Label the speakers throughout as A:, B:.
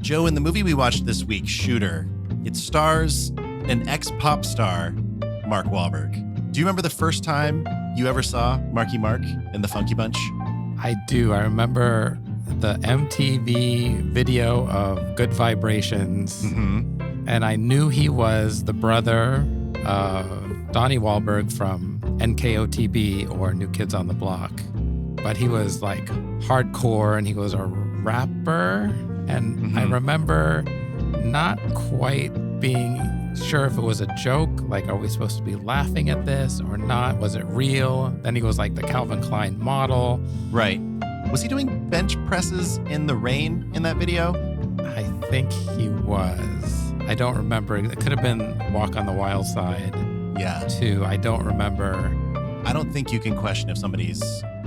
A: Joe, in the movie we watched this week, Shooter, it stars an ex-pop star, Mark Wahlberg. Do you remember the first time you ever saw Marky Mark and the Funky Bunch?
B: I do. I remember the MTV video of Good Vibrations.
A: Mm-hmm.
B: And I knew he was the brother of Donnie Wahlberg from NKOTB or New Kids on the Block. But he was like hardcore and he was a rapper. And I remember not quite being sure if it was a joke. Like, are we supposed to be laughing at this or not? Was it real? Then he was like the Calvin Klein model.
A: Right. Was he doing bench presses in the rain in that video?
B: I think he was. I don't remember. It could have been Walk on the Wild Side.
A: Yeah.
B: Too. I don't remember.
A: I don't think you can question if somebody's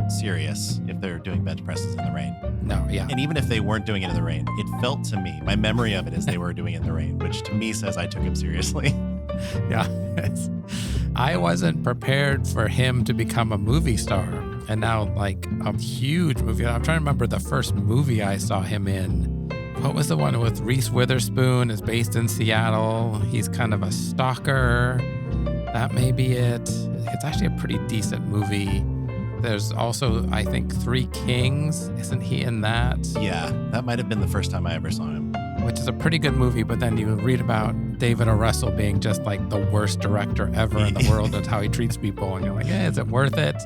A: serious if they're doing bench presses in the rain.
B: No, yeah.
A: And even if they weren't doing it in the rain, it felt to me, my memory of it is they were doing it in the rain, which to me says I took him seriously.
B: Yeah. I wasn't prepared for him to become a movie star. And now, like, a huge movie. I'm trying to remember the first movie I saw him in. What was the one with Reese Witherspoon? Is based in Seattle. He's kind of a stalker. That may be it. It's actually a pretty decent movie. There's also, I think, Three Kings. Isn't he in that?
A: Yeah, that might have been the first time I ever saw him.
B: Which is a pretty good movie, but then you read about David O. Russell being just like the worst director ever in the world. That's how he treats people. And you're like, is it worth it?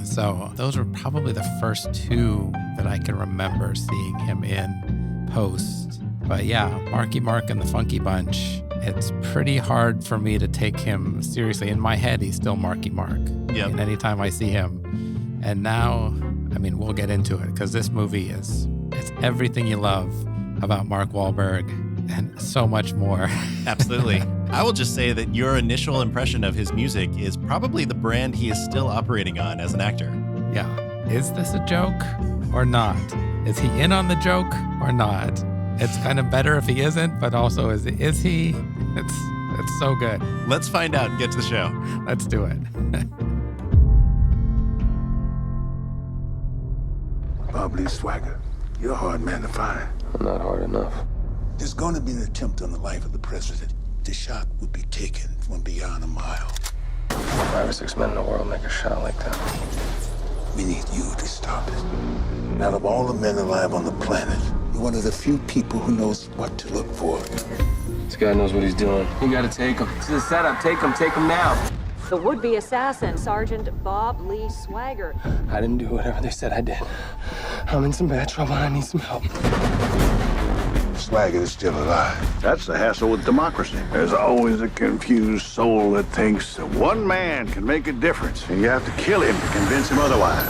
B: So those were probably the first two that I can remember seeing him in post. But yeah, Marky Mark and the Funky Bunch. It's pretty hard for me to take him seriously. In my head, he's still Marky Mark.
A: Yep.
B: And anytime I see him. And now, I mean, we'll get into it because this movie it's everything you love about Mark Wahlberg and so much more.
A: Absolutely. I will just say that your initial impression of his music is probably the brand he is still operating on as an actor.
B: Yeah. Is this a joke or not? Is he in on the joke or not? It's kind of better if he isn't, but also is he? It's so good.
A: Let's find out and get to the show.
B: Let's do it.
C: Bob Lee Swagger, you're a hard man to find.
D: I'm not hard enough.
C: There's going to be an attempt on the life of the president. The shot would be taken from beyond a mile.
D: 5 or 6 men in the world make a shot like that.
C: We need you to stop it. Out of all the men alive on the planet, you're one of the few people who knows what to look for.
D: This guy knows what he's doing. You gotta take him. It's a setup. Take him now.
E: The would-be assassin, Sergeant Bob Lee Swagger.
D: I didn't do whatever they said I did. I'm in some bad trouble and I need some help.
C: Swagger is still alive.
F: That's the hassle with democracy. There's always a confused soul that thinks that one man can make a difference, and you have to kill him to convince him otherwise.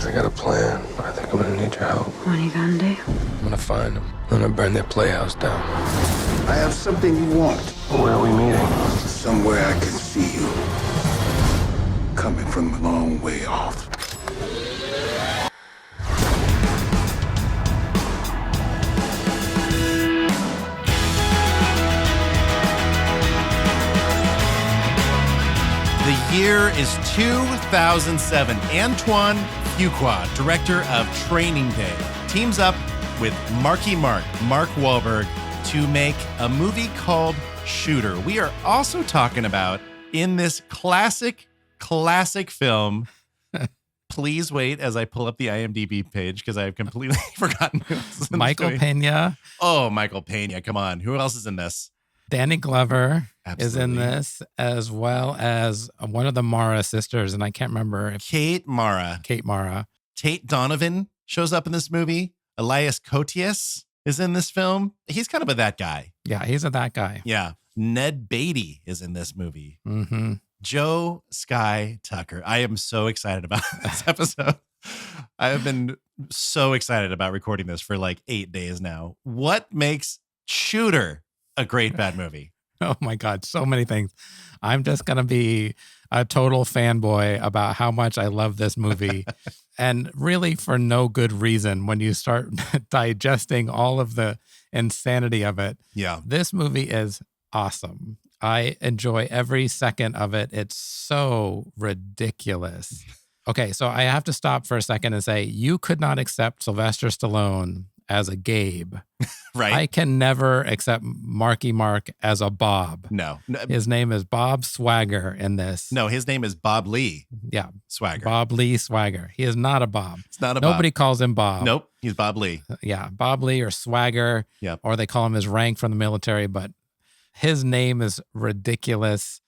D: I got a plan. I think I'm gonna need your help.
E: What are you gonna do?
D: I'm gonna find them. I'm gonna burn their playhouse down.
C: I have something you want.
D: Where are we meeting?
C: Somewhere I can see you. Coming from a long way off.
A: The year is 2007. Antoine Fuqua, director of Training Day, teams up with Marky Mark, Mark Wahlberg, to make a movie called Shooter. We are also talking about, in this classic film, please wait as I pull up the IMDb page because I have completely forgotten who else is in
B: Michael
A: this movie.
B: Pena.
A: Oh, Michael Pena. Come on. Who else is in this?
B: Danny Glover is in
A: Absolutely.
B: this, as well as one of the Mara sisters, and I can't remember if
A: Kate Mara. Tate Donovan shows up in this movie. Elias Koteas is in this film. He's kind of that guy.
B: Yeah, he's that guy.
A: Yeah. Ned Beatty is in this movie.
B: Mm-hmm.
A: Joe Sky Tucker. I am so excited about this episode. I have been so excited about recording this for like 8 days now. What makes Shooter a great bad movie?
B: Oh my God, so many things. I'm just going to be a total fanboy about how much I love this movie. And really for no good reason when you start digesting all of the insanity of it.
A: Yeah.
B: This movie is awesome. I enjoy every second of it. It's so ridiculous. Okay, so I have to stop for a second and say, you could not accept Sylvester Stallone as a Gabe.
A: Right.
B: I can never accept Marky Mark as a Bob.
A: No.
B: His name is Bob Swagger in this.
A: No, his name is Bob Lee
B: Yeah.
A: Swagger.
B: Bob Lee Swagger. He is not a Bob.
A: It's not a
B: Nobody
A: Bob.
B: calls him Bob.
A: Nope. He's Bob Lee.
B: Yeah. Bob Lee or Swagger.
A: Yep.
B: Or they call him his rank from the military, but his name is ridiculous.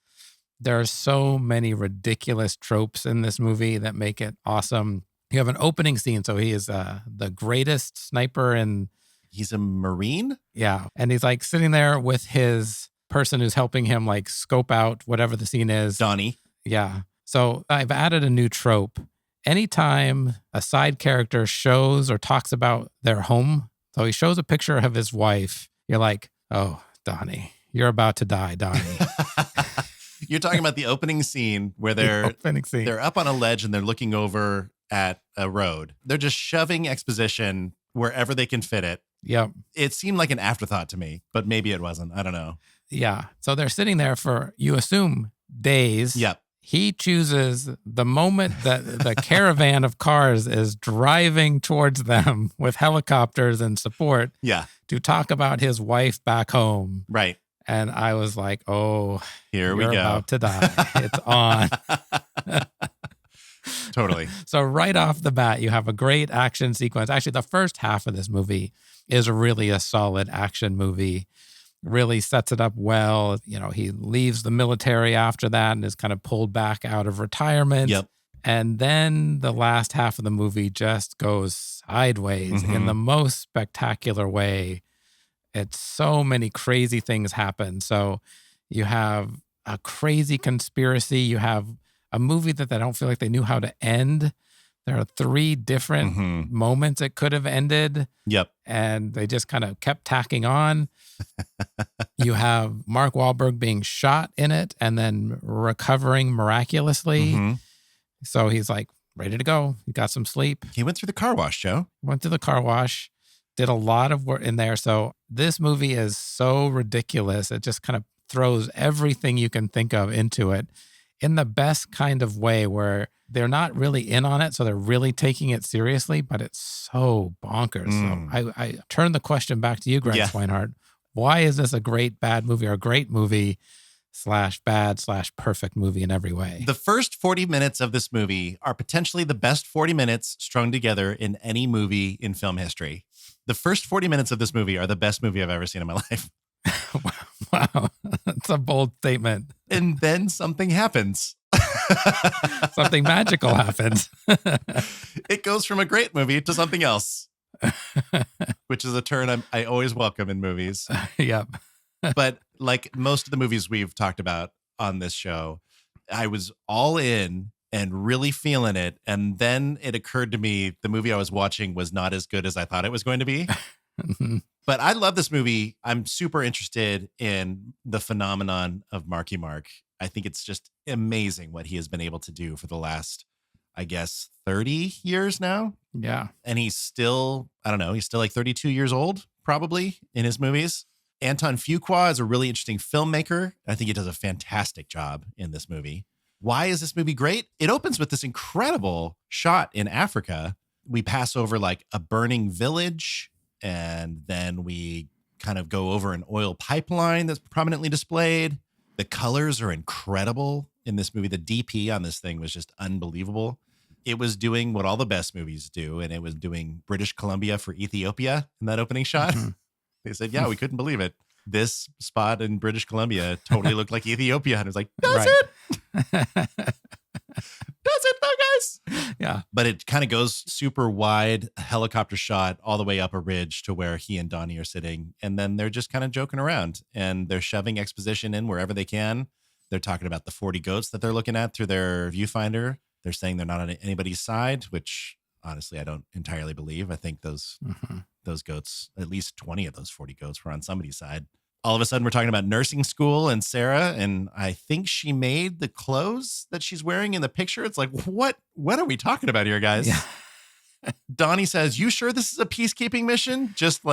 B: There are so many ridiculous tropes in this movie that make it awesome. You have an opening scene. So he is the greatest sniper in.
A: He's a Marine?
B: Yeah. And he's like sitting there with his person who's helping him like scope out whatever the scene is.
A: Donnie.
B: Yeah. So I've added a new trope. Anytime a side character shows or talks about their home, so he shows a picture of his wife, you're like, oh, Donnie, you're about to die, Donnie.
A: You're talking about the opening scene where they're up on a ledge and they're looking over at a road. They're just shoving exposition wherever they can fit it.
B: Yep.
A: It seemed like an afterthought to me, but maybe it wasn't. I don't know.
B: Yeah. So they're sitting there for, you assume, days.
A: Yep.
B: He chooses the moment that the caravan of cars is driving towards them with helicopters and support.
A: Yeah.
B: To talk about his wife back home.
A: Right.
B: And I was like, oh,
A: here we go.
B: About to die. It's on.
A: Totally.
B: So right off the bat, you have a great action sequence. Actually, the first half of this movie is really a solid action movie. Really sets it up well. You know, he leaves the military after that and is kind of pulled back out of retirement.
A: Yep.
B: And then the last half of the movie just goes sideways in the most spectacular way. It's so many crazy things happen. So you have a crazy conspiracy. You have a movie that I don't feel like they knew how to end. There are 3 different moments it could have ended.
A: Yep.
B: And they just kind of kept tacking on. You have Mark Wahlberg being shot in it and then recovering miraculously. So he's like ready to go. He got some sleep.
A: He went through the car wash, Joe.
B: Went to the car wash. Did a lot of work in there. So this movie is so ridiculous. It just kind of throws everything you can think of into it in the best kind of way where they're not really in on it. So they're really taking it seriously, but it's so bonkers. So I turn the question back to you, Greg Swinehart. Why is this a great bad movie or a great movie /bad/perfect movie in every way?
A: The first 40 minutes of this movie are potentially the best 40 minutes strung together in any movie in film history. The first 40 minutes of this movie are the best movie I've ever seen in my life.
B: Wow. That's a bold statement.
A: And then something happens.
B: Something magical happens.
A: It goes from a great movie to something else, which is a turn I always welcome in movies.
B: Yep.
A: But like most of the movies we've talked about on this show, I was all in and really feeling it. And then it occurred to me the movie I was watching was not as good as I thought it was going to be. But I love this movie. I'm super interested in the phenomenon of Marky Mark. I think it's just amazing what he has been able to do for the last, I guess, 30 years now.
B: Yeah.
A: And he's still, I don't know, he's still like 32 years old, probably, in his movies. Anton Fuqua is a really interesting filmmaker. I think he does a fantastic job in this movie. Why is this movie great? It opens with this incredible shot in Africa. We pass over like a burning village, and then we kind of go over an oil pipeline that's prominently displayed. The colors are incredible in this movie. The DP on this thing was just unbelievable. It was doing what all the best movies do, and it was doing British Columbia for Ethiopia in that opening shot. They said, yeah, we couldn't believe it. This spot in British Columbia totally looked like Ethiopia. And it was like, does it? Does it though, guys?
B: Yeah.
A: But it kind of goes super wide helicopter shot all the way up a ridge to where he and Donnie are sitting. And then they're just kind of joking around and they're shoving exposition in wherever they can. They're talking about the 40 goats that they're looking at through their viewfinder. They're saying they're not on anybody's side, which honestly, I don't entirely believe. I think those goats, at least 20 of those 40 goats were on somebody's side. All of a sudden, we're talking about nursing school and Sarah, and I think she made the clothes that she's wearing in the picture. It's like, what are we talking about here, guys?
B: Yeah.
A: Donnie says, you sure this is a peacekeeping mission? Just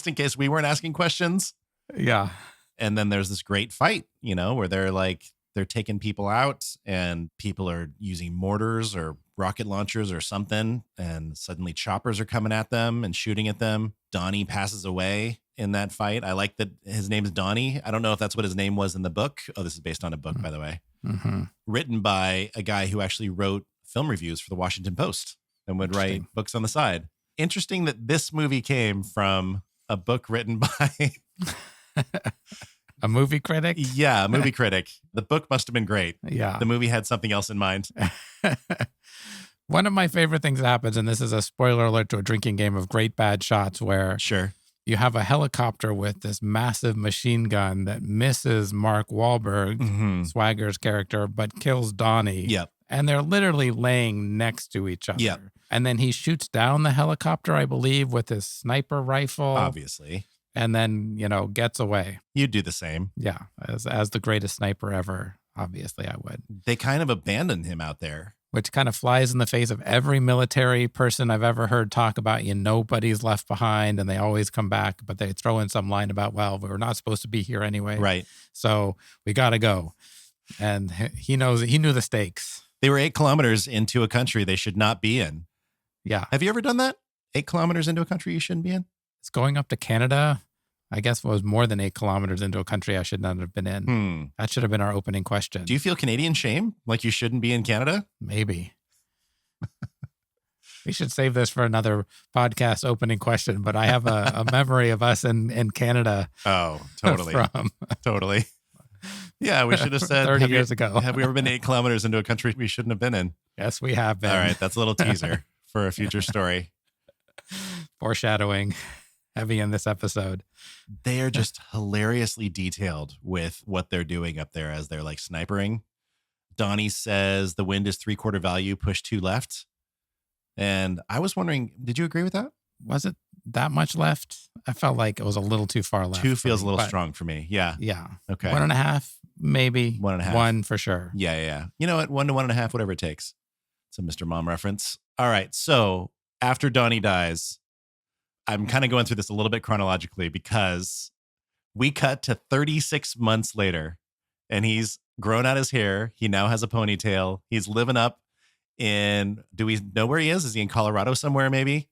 A: in case we weren't asking questions.
B: Yeah.
A: And then there's this great fight, where they're taking people out and people are using mortars or rocket launchers or something, and suddenly choppers are coming at them and shooting at them. Donnie passes away in that fight. I like that his name is Donnie. I don't know if that's what his name was in the book. Oh, this is based on a book, by the way.
B: Mm-hmm.
A: Written by a guy who actually wrote film reviews for the Washington Post and would write books on the side. Interesting that this movie came from a book written by
B: a movie critic.
A: Yeah, a movie critic. The book must have been great.
B: Yeah.
A: The movie had something else in mind.
B: One of my favorite things that happens, and this is a spoiler alert to a drinking game of Great Bad Shots, where
A: Sure.
B: you have a helicopter with this massive machine gun that misses Mark Wahlberg, Swagger's character, but kills Donnie.
A: Yep.
B: And they're literally laying next to each other.
A: Yep.
B: And then he shoots down the helicopter, I believe, with his sniper rifle.
A: Obviously.
B: And then, gets away.
A: You'd do the same.
B: Yeah. As the greatest sniper ever, obviously I would.
A: They kind of abandoned him out there.
B: Which kind of flies in the face of every military person I've ever heard talk about, nobody's left behind and they always come back, but they throw in some line about, well, we're not supposed to be here anyway.
A: Right.
B: So we got to go. And he knew the stakes.
A: They were 8 kilometers into a country they should not be in.
B: Yeah.
A: Have you ever done that? 8 kilometers into a country you shouldn't be in?
B: It's going up to Canada. I guess it was more than 8 kilometers into a country I should not have been in. That should have been our opening question.
A: Do you feel Canadian shame? Like you shouldn't be in Canada?
B: Maybe. We should save this for another podcast opening question, but I have a memory of us in Canada.
A: Oh, totally. Totally. Yeah, we should have said
B: 30 years ago.
A: Have we ever been 8 kilometers into a country we shouldn't have been in?
B: Yes, we have been.
A: All right, that's a little teaser for a future story.
B: Foreshadowing heavy in this episode.
A: They are just hilariously detailed with what they're doing up there as they're like snipering. Donnie says the wind is 3/4 value, push 2 left. And I was wondering, did you agree with that?
B: Was it that much left? I felt like it was a little too far left.
A: 2 feels a little strong for me. Yeah.
B: Yeah.
A: Okay.
B: 1.5, maybe.
A: 1.5.
B: 1 for sure.
A: Yeah. You know what? 1 to 1.5, whatever it takes. It's a Mr. Mom reference. All right. So after Donnie dies, I'm kind of going through this a little bit chronologically because we cut to 36 months later and he's grown out his hair. He now has a ponytail. He's living up in, do we know where he is? Is he in Colorado somewhere maybe?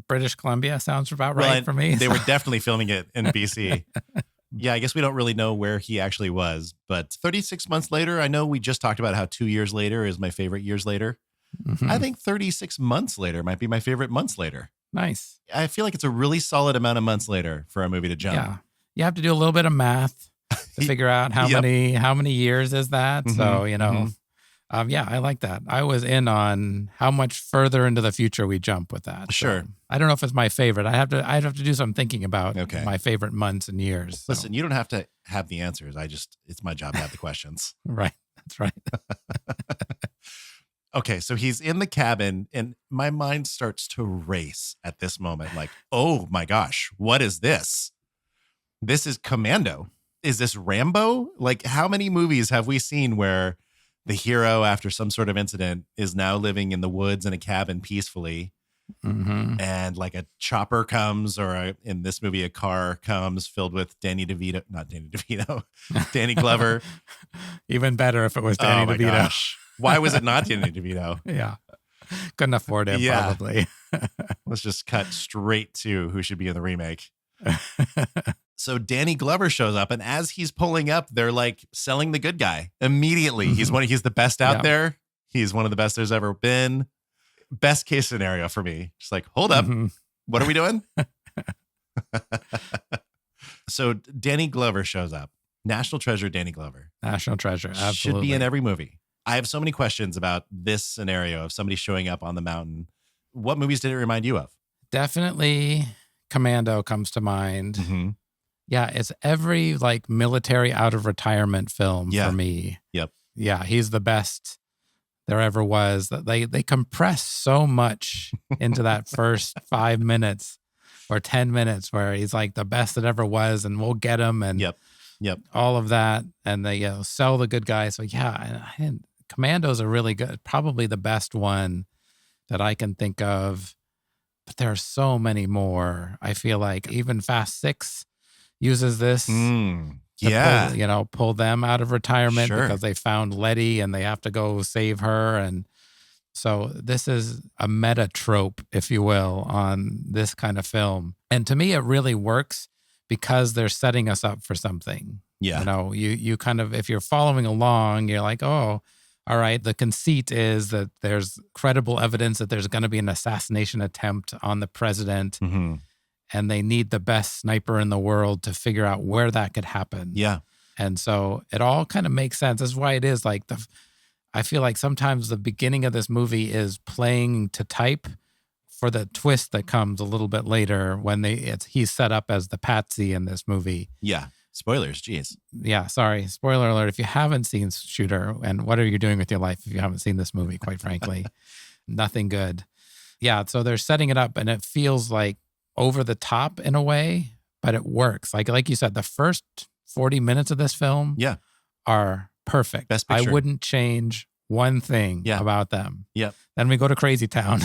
B: British Columbia sounds about right for me.
A: They were definitely filming it in BC. Yeah, I guess we don't really know where he actually was. But 36 months later, I know we just talked about how 2 years later is my favorite years later. I think 36 months later might be my favorite months later.
B: Nice.
A: I feel like it's a really solid amount of months later for a movie to jump.
B: Yeah. You have to do a little bit of math to figure out how many years is that. So, yeah, I like that. I was in on how much further into the future we jump with that.
A: Sure.
B: So I don't know if it's my favorite. I'd have to do some thinking about my favorite months and years. So.
A: Listen, you don't have to have the answers. It's my job to have the questions.
B: Right. That's right.
A: Okay, so he's in the cabin and my mind starts to race at this moment. Like, oh my gosh, what is this? This is Commando. Is this Rambo? Like, how many movies have we seen where the hero, after some sort of incident, is now living in the woods in a cabin peacefully? And like a chopper comes, or in this movie, a car comes filled with Danny Glover.
B: Even better if it was Danny DeVito.
A: Gosh. Why was it not Danny DeVito?
B: Yeah. Couldn't afford him, probably.
A: Let's just cut straight to who should be in the remake. So Danny Glover shows up, and as he's pulling up, they're like selling the good guy immediately. He's the best out there. He's one of the best there's ever been. Best case scenario for me. Just like, hold up. What are we doing? So Danny Glover shows up. National treasure Danny Glover.
B: National treasure. Absolutely.
A: Should be in every movie. I have so many questions about this scenario of somebody showing up on the mountain. What movies did it remind you of?
B: Definitely Commando comes to mind. Yeah, it's every like military out of retirement film for me.
A: Yep.
B: Yeah, he's the best there ever was. They compress so much into that first 5 minutes or 10 minutes where he's like the best that ever was, and we'll get him, and all of that, and they sell the good guy. So yeah, and Commando's a really good, probably the best one that I can think of. But there are so many more. I feel like even Fast 6 uses this to pull them out of retirement because they found Letty and they have to go save her. And So this is a meta trope, if you will, on this kind of film. And to me, it really works because they're setting us up for something.
A: Yeah.
B: You know, you kind of, if you're following along, you're like, oh, all right, the conceit is that there's credible evidence that there's going to be an assassination attempt on the president,
A: Mm-hmm.
B: and they need the best sniper in the world to figure out where that could happen.
A: Yeah.
B: And so it all kind of makes sense. That's why it is like I feel like sometimes the beginning of this movie is playing to type for the twist that comes a little bit later when he's set up as the patsy in this movie.
A: Yeah. Spoilers. Jeez.
B: Yeah, sorry. Spoiler alert. If you haven't seen Shooter, and what are you doing with your life if you haven't seen this movie, quite frankly? Nothing good. Yeah, so they're setting it up and it feels like over the top in a way, but it works. Like you said, the first 40 minutes of this film are perfect.
A: Best picture.
B: I wouldn't change one thing about them.
A: Yep.
B: Then we go to Crazy Town.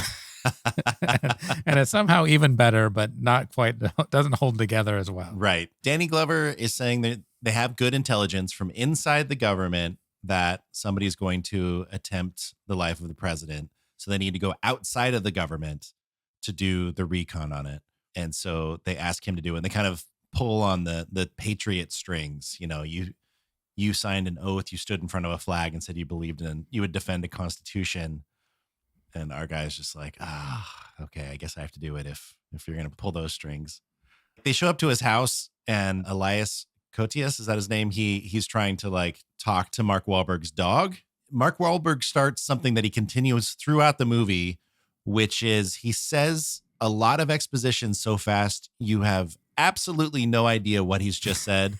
B: and it's somehow even better, but not quite, doesn't hold together as well.
A: Right. Danny Glover is saying that they have good intelligence from inside the government that somebody's going to attempt the life of the president. So they need to go outside of the government to do the recon on it. And so they ask him to do it. And they kind of pull on the patriot strings. You know, you signed an oath, you stood in front of a flag and said you believed in, you would defend the Constitution. And our guy's just like, okay, I guess I have to do it if you're going to pull those strings. They show up to his house and Elias Koteas, is that his name? He's trying to like talk to Mark Wahlberg's dog. Mark Wahlberg starts something that he continues throughout the movie, which is he says a lot of exposition so fast, you have absolutely no idea what he's just said.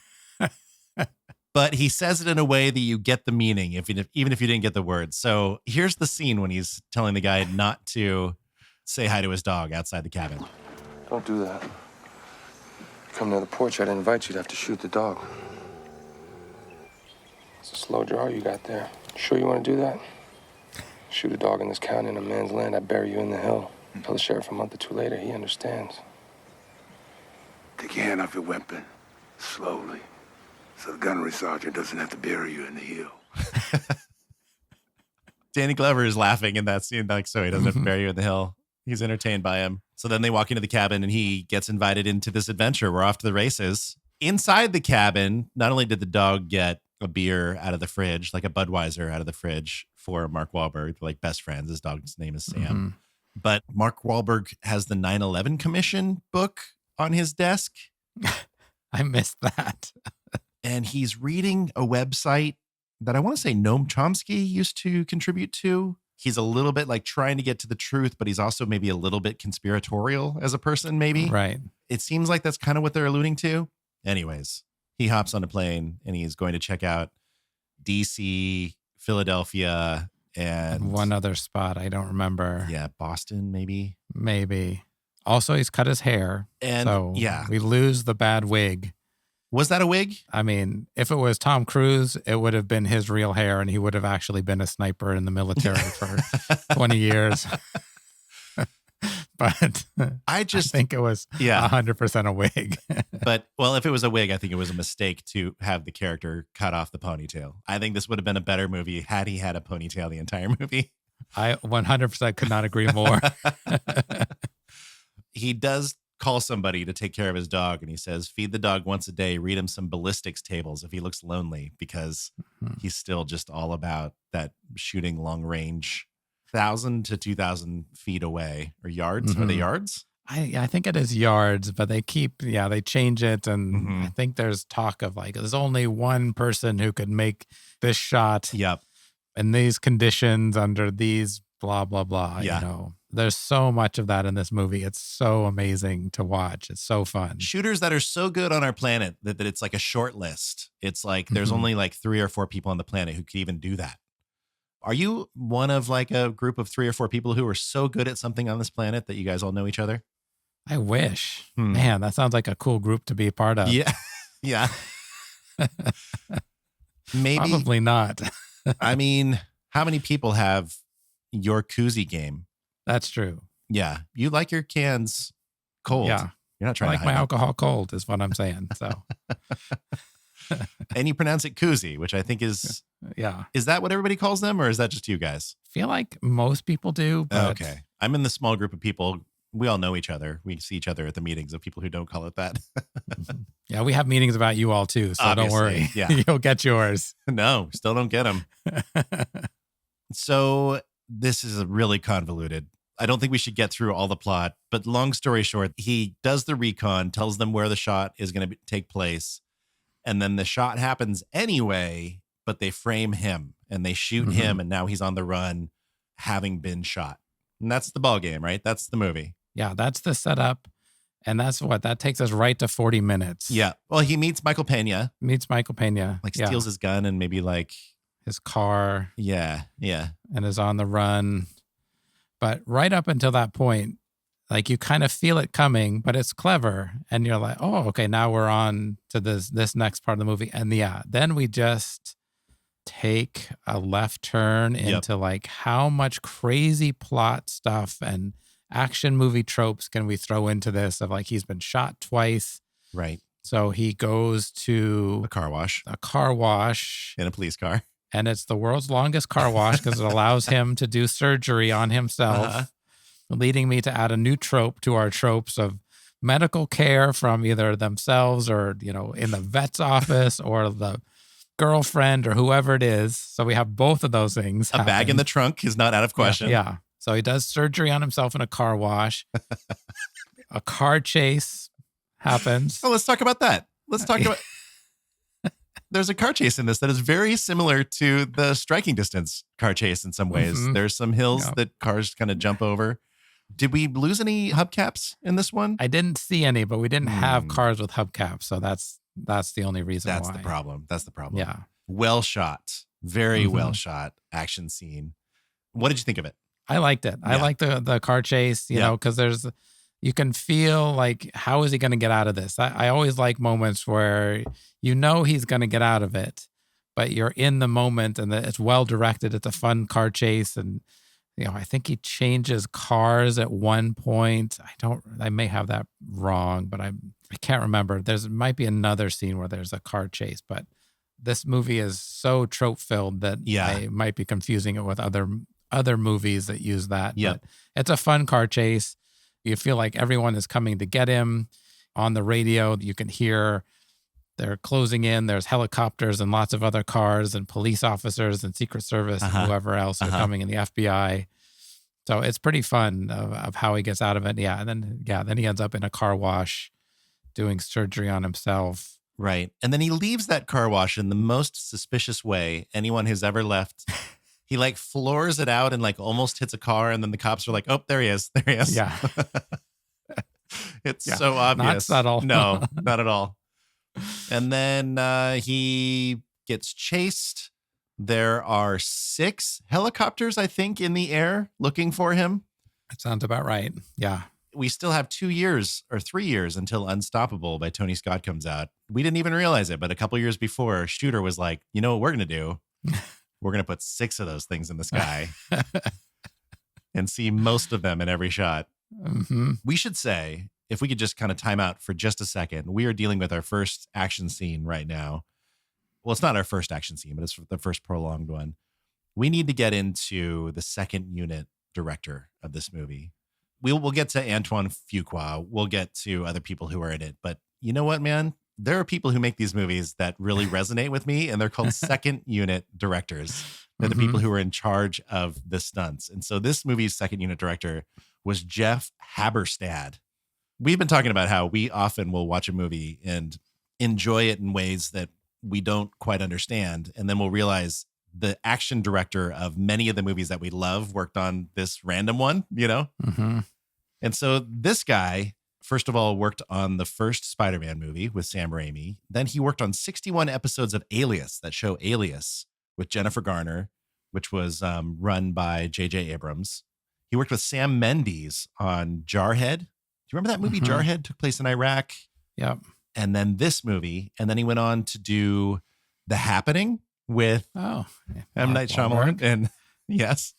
A: But he says it in a way that you get the meaning, even if you didn't get the words. So here's the scene when he's telling the guy not to say hi to his dog outside the cabin.
D: Don't do that. Come near the porch, I'd invite you to have to shoot the dog. It's a slow draw you got there. Sure you want to do that? Shoot a dog in this county in a man's land, I'd bury you in the hill. Tell the sheriff a month or two later, he understands.
F: Take your hand off your weapon, slowly. So the gunnery sergeant doesn't have to bury you in the hill.
A: Danny Glover is laughing in that scene, like, so he doesn't have to bury you in the hill. He's entertained by him. So then they walk into the cabin and he gets invited into this adventure. We're off to the races. Inside the cabin, not only did the dog get a beer out of the fridge, like a Budweiser out of the fridge for Mark Wahlberg, like best friends. His dog's name is Sam.
B: Mm-hmm.
A: But Mark Wahlberg has the 9/11 Commission book on his desk.
B: I missed that.
A: And he's reading a website that I want to say Noam Chomsky used to contribute to. He's a little bit like trying to get to the truth, but he's also maybe a little bit conspiratorial as a person, maybe.
B: Right.
A: It seems like that's kind of what they're alluding to. Anyways, he hops on a plane and he's going to check out DC, Philadelphia, and
B: one other spot. I don't remember.
A: Yeah, Boston, maybe.
B: Maybe. Also, he's cut his hair.
A: And
B: so we lose the bad wig.
A: Was that a wig?
B: I mean, if it was Tom Cruise, it would have been his real hair and he would have actually been a sniper in the military for 20 years. But I think it was 100% a wig.
A: But, well, if it was a wig, I think it was a mistake to have the character cut off the ponytail. I think this would have been a better movie had he had a ponytail the entire movie.
B: I 100% could not agree more.
A: He does call somebody to take care of his dog, and he says, feed the dog once a day, read him some ballistics tables if he looks lonely, because he's still just all about that shooting long range, 1,000 to 2,000 feet away, or yards. Are they yards?
B: I think it is yards, but they they change it. And I think there's talk of like, there's only one person who could make this shot.
A: Yep.
B: In these conditions under these blah, blah, blah.
A: Yeah.
B: You know, there's so much of that in this movie. It's so amazing to watch. It's so fun.
A: Shooters that are so good on our planet that it's like a short list. It's like there's only like 3 or 4 people on the planet who could even do that. Are you one of like a group of 3 or 4 people who are so good at something on this planet that you guys all know each other?
B: I wish. Man, that sounds like a cool group to be a part of.
A: Yeah. Yeah. Maybe.
B: Probably not.
A: I mean, how many people have your koozie game?
B: That's true.
A: Yeah. You like your cans cold.
B: Yeah.
A: You're not trying
B: I like
A: to
B: my
A: hide
B: alcohol cold is what I'm saying. So
A: And you pronounce it koozie, which I think is that what everybody calls them, or is that just you guys?
B: Feel like most people do. But
A: Okay. I'm in the small group of people. We all know each other. We see each other at the meetings of people who don't call it that.
B: Yeah, we have meetings about you all too. So
A: Obviously,
B: don't worry.
A: yeah.
B: You'll get yours.
A: No, still don't get them. So this is really convoluted. I don't think we should get through all the plot, but long story short, he does the recon, tells them where the shot is going to take place. And then the shot happens anyway, but they frame him and they shoot him. And now he's on the run having been shot. And that's the ball game, right? That's the movie.
B: Yeah, that's the setup. And that takes us right to 40 minutes.
A: Yeah. Well, he meets Michael Pena.
B: Like
A: Steals his gun and maybe like
B: his car.
A: Yeah.
B: And is on the run. But right up until that point, like you kind of feel it coming, but it's clever. And you're like, oh, okay, now we're on to this next part of the movie. And then we just take a left turn into like how much crazy plot stuff and action movie tropes can we throw into this of like he's been shot twice.
A: Right.
B: So he goes to
A: a car wash
B: in
A: a police car.
B: And it's the world's longest car wash because it allows him to do surgery on himself, leading me to add a new trope to our tropes of medical care from either themselves or, in the vet's office or the girlfriend or whoever it is. So we have both of those things.
A: A bag in the trunk is not out of question.
B: Yeah. So he does surgery on himself in a car wash. A car chase happens.
A: Oh, let's talk about that. There's a car chase in this that is very similar to the Striking Distance car chase in some ways. There's some hills that cars kind of jump over. Did we lose any hubcaps in this one?
B: I didn't see any, but we didn't have cars with hubcaps. So that's the only reason why.
A: That's the problem.
B: Yeah.
A: Well shot. Very well shot action scene. What did you think of it?
B: I liked it. I like the car chase, you know, because you can feel like, how is he going to get out of this? I always like moments where he's going to get out of it, but you're in the moment and it's well directed. It's a fun car chase. And, I think he changes cars at one point. I may have that wrong, but I can't remember. Might be another scene where there's a car chase, but this movie is so trope filled that I might be confusing it with other movies that use that.
A: Yeah.
B: But it's a fun car chase. You feel like everyone is coming to get him. On the radio, you can hear they're closing in. There's helicopters and lots of other cars and police officers and Secret Service and whoever else are coming in the FBI. So it's pretty fun of how he gets out of it. Yeah. And then he ends up in a car wash doing surgery on himself.
A: Right. And then he leaves that car wash in the most suspicious way anyone has ever left. He like floors it out and like almost hits a car. And then the cops are like, oh, there he is. There he is.
B: Yeah.
A: It's so obvious.
B: Not subtle.
A: No, not at all. And then he gets chased. There are 6 helicopters, I think, in the air looking for him.
B: That sounds about right. Yeah.
A: We still have 2 years or 3 years until Unstoppable by Tony Scott comes out. We didn't even realize it, but a couple years before, Shooter was like, you know what we're going to do? We're going to put 6 of those things in the sky and see most of them in every shot. We should say, if we could just kind of time out for just a second, we are dealing with our first action scene right now. Well, it's not our first action scene, but it's the first prolonged one. We need to get into the second unit director of this movie. We'll get to Antoine Fuqua. We'll get to other people who are in it. But you know what, man? There are people who make these movies that really resonate with me, and they're called second unit directors. They're the people who are in charge of the stunts. And so this movie's second unit director was Jeff Haberstad. We've been talking about how we often will watch a movie and enjoy it in ways that we don't quite understand. And then we'll realize the action director of many of the movies that we love worked on this random one, And so this guy, first of all, worked on the first Spider-Man movie with Sam Raimi. Then he worked on 61 episodes of Alias, that show Alias with Jennifer Garner, which was run by J.J. Abrams. He worked with Sam Mendes on Jarhead. Do you remember that movie, Jarhead? Took place in Iraq.
B: Yep.
A: And then this movie. And then he went on to do The Happening with M. Night Shyamalan. And yes.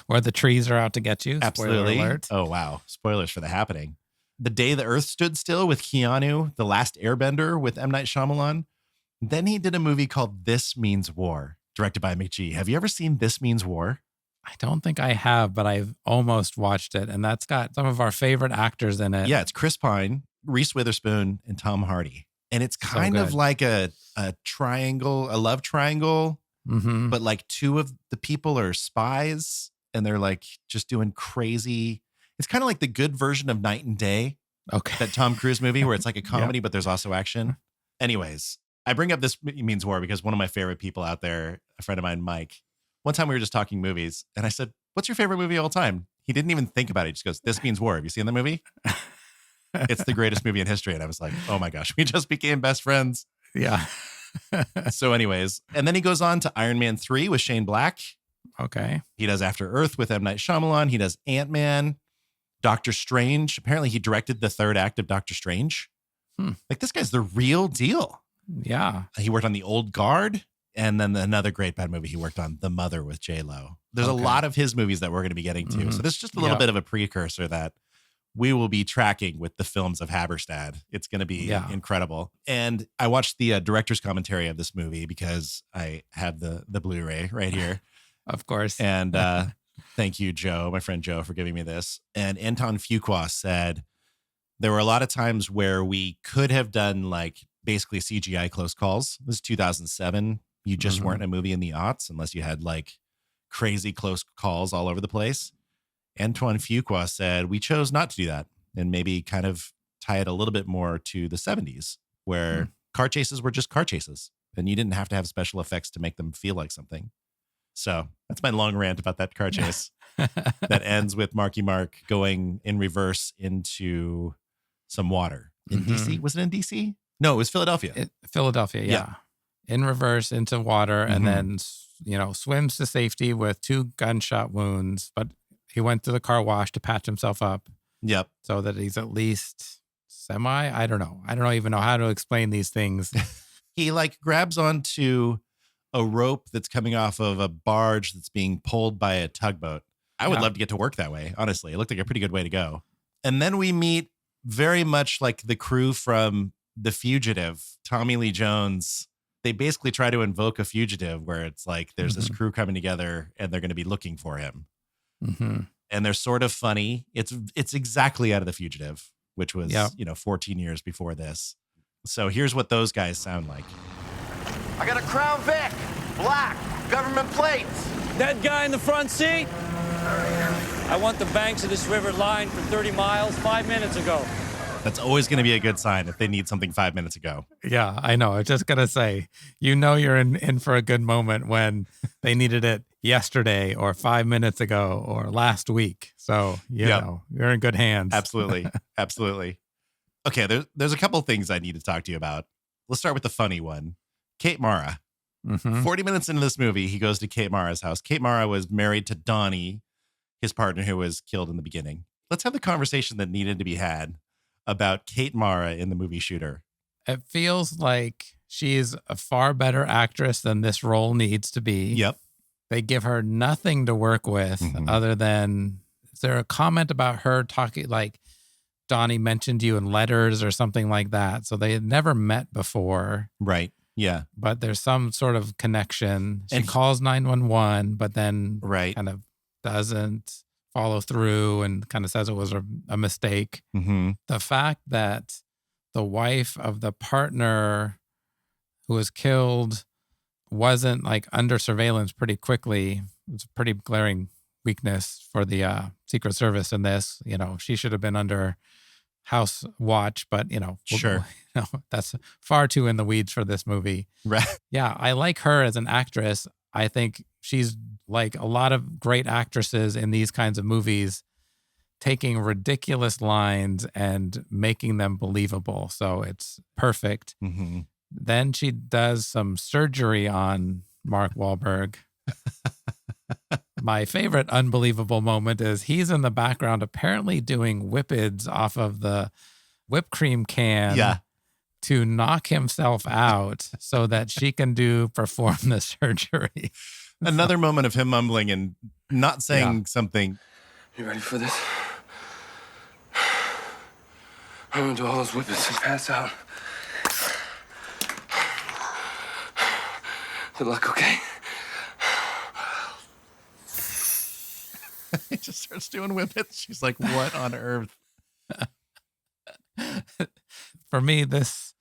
B: Where the trees are out to get you.
A: Absolutely.
B: Spoiler alert.
A: Oh, wow. Spoilers for The Happening. The Day the Earth Stood Still with Keanu, The Last Airbender with M. Night Shyamalan. Then he did a movie called This Means War, directed by McGee. Have you ever seen This Means War?
B: I don't think I have, but I've almost watched it. And that's got some of our favorite actors in it.
A: Yeah, it's Chris Pine, Reese Witherspoon, and Tom Hardy. And it's kind of like a triangle, a love triangle, but like two of the people are spies and they're like just doing crazy. It's kind of like the good version of Night and Day.
B: Okay.
A: That Tom Cruise movie where it's like a comedy, but there's also action. Anyways, I bring up This Means War because one of my favorite people out there, a friend of mine, Mike, one time we were just talking movies and I said, what's your favorite movie of all time? He didn't even think about it. He just goes, This Means War. Have you seen the movie? It's the greatest movie in history. And I was like, oh my gosh, we just became best friends.
B: Yeah.
A: So anyways, and then he goes on to Iron Man 3 with Shane Black.
B: Okay.
A: He does After Earth with M. Night Shyamalan. He does Ant-Man, Doctor Strange. Apparently he directed the third act of Doctor Strange. Like this guy's the real deal.
B: Yeah.
A: He worked on The Old Guard. And then another great bad movie he worked on, The Mother with J-Lo. There's a lot of his movies that we're going to be getting to. So this is just a little bit of a precursor that we will be tracking with the films of Haberstad. It's going to be incredible. And I watched the director's commentary of this movie because I have the Blu-ray right here.
B: Of course.
A: And thank you, Joe, my friend Joe, for giving me this. And Anton Fuqua said there were a lot of times where we could have done like basically CGI close calls. This is 2007. You just weren't a movie in the aughts unless you had like crazy close calls all over the place. Antoine Fuqua said, we chose not to do that and maybe kind of tie it a little bit more to the 70s where car chases were just car chases and you didn't have to have special effects to make them feel like something. So that's my long rant about that car chase that ends with Marky Mark going in reverse into some water in DC. Was it in DC? No, it was Philadelphia.
B: Philadelphia, yeah. In reverse into water and then, swims to safety with 2 gunshot wounds, but he went to the car wash to patch himself up.
A: Yep.
B: So that he's at least I don't know. I don't even know how to explain these things.
A: He like grabs onto a rope that's coming off of a barge that's being pulled by a tugboat. I would love to get to work that way, honestly. It looked like a pretty good way to go. And then we meet very much like the crew from The Fugitive, Tommy Lee Jones. They basically try to invoke a fugitive where it's like there's this crew coming together and they're going to be looking for him. And they're sort of funny. It's exactly out of The Fugitive, which was 14 years before this. So here's what those guys sound like.
G: I got a Crown Vic, black, government plates.
H: That guy in the front seat? I want the banks of this river lined for 30 miles 5 minutes ago.
A: That's always going to be a good sign if they need something 5 minutes ago.
B: Yeah, I know. I was just going to say, you're in for a good moment when they needed it yesterday or 5 minutes ago or last week. So, you know, you're in good hands.
A: Absolutely. Absolutely. Okay, there's a couple things I need to talk to you about. Let's start with the funny one. Kate Mara. 40 minutes into this movie, he goes to Kate Mara's house. Kate Mara was married to Donnie, his partner who was killed in the beginning. Let's have the conversation that needed to be had about Kate Mara in the movie Shooter.
B: It feels like she's a far better actress than this role needs to be.
A: Yep.
B: They give her nothing to work with other than, is there a comment about her talking like Donnie mentioned you in letters or something like that? So they had never met before.
A: Right. Yeah.
B: But there's some sort of connection. She calls 911, but then kind of doesn't follow through and kind of says it was a mistake. The fact that the wife of the partner who was killed wasn't like under surveillance pretty quickly. It's a pretty glaring weakness for the Secret Service in this. You know, she should have been under house watch, but that's far too in the weeds for this movie.
A: Right.
B: Yeah, I like her as an actress. I think she's like a lot of great actresses in these kinds of movies, taking ridiculous lines and making them believable. So it's perfect. Then she does some surgery on Mark Wahlberg. My favorite unbelievable moment is he's in the background apparently doing whippids off of the whipped cream can to knock himself out so that she can perform the surgery.
A: Another moment of him mumbling and not saying something.
D: You ready for this? I'm gonna do all those whippets and pass out. Good luck, okay?
A: He just starts doing whippets. She's like, what on earth?
B: For me, this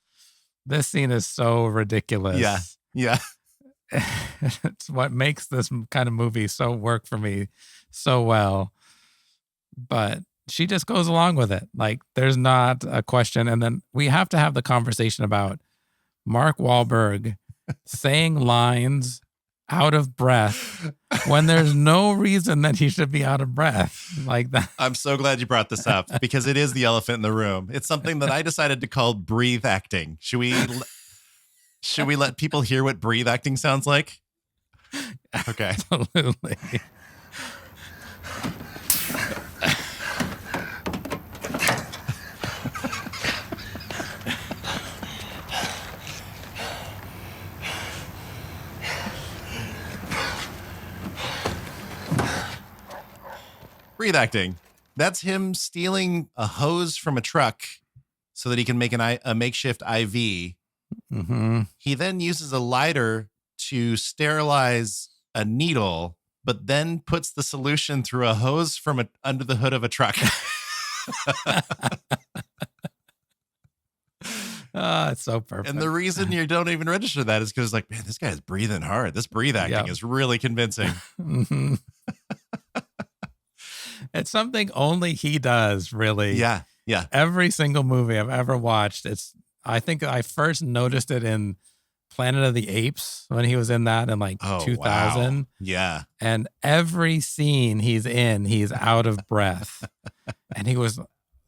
B: scene is so ridiculous.
A: Yeah. Yeah.
B: It's what makes this kind of movie so work for me so well. But she just goes along with it. Like, there's not a question. And then we have to have the conversation about Mark Wahlberg saying lines out of breath when there's no reason that he should be out of breath like that.
A: I'm so glad you brought this up because it is the elephant in the room. It's something that I decided to call breathe acting. Should we let people hear what breathe acting sounds like? Okay.
B: Absolutely.
A: Breathe acting. That's him stealing a hose from a truck so that he can make a makeshift IV.
B: Mm-hmm.
A: He then uses a lighter to sterilize a needle, but then puts the solution through a hose from under the hood of a truck.
B: Oh, it's so perfect.
A: And the reason you don't even register that is because, like, man, this guy's breathing hard. This breathe acting is really convincing.
B: Mm-hmm. It's something only he does, really.
A: Yeah. Yeah.
B: Every single movie I've ever watched, I think I first noticed it in Planet of the Apes when he was in that in like 2000.
A: Wow. Yeah.
B: And every scene he's in, he's out of breath. And he